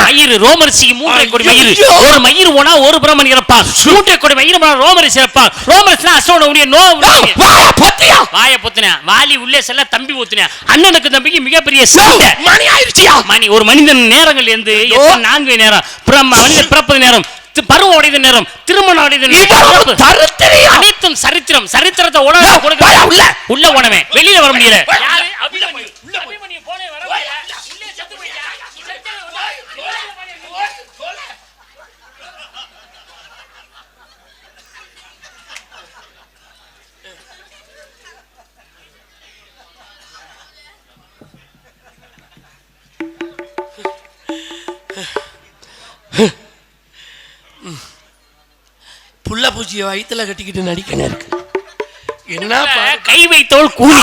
மயிறு ரோமரிசி 3 கோடி மயிறு, ஒரு மயிறு போனா ஒரு பிரமன் இறப்பார், 3 கோடி மயிறு போனா ரோமரிசி இறப்பார். ரோமரிசினா அசோட உடைய வாய பொத்துனா வாலி உள்ளே செல்ல தம்பி பொத்துனா அண்ணனுக்கு தம்பிக்கு மிகப்பெரிய சண்டை. மணி ஆயிடுச்சியா? மணி ஒரு மனிதன் நேரங்கள் இருந்து 4 நேரம் மனிதன் பிறப்பது நேரம், பருவம் அடைந்த நேரம், திருமணம் அடைந்த நேரம், அனைத்தும் சரித்திரம். சரித்திரத்தை உணவு கொடுக்க உள்ள உணவே வெளியில வர முடியல. புள்ள பூச்சிய வயிற்றுல கட்டிக்கிட்டு நடிக்கணும் இருக்கு. என்ன கை வைத்தோள் கூலி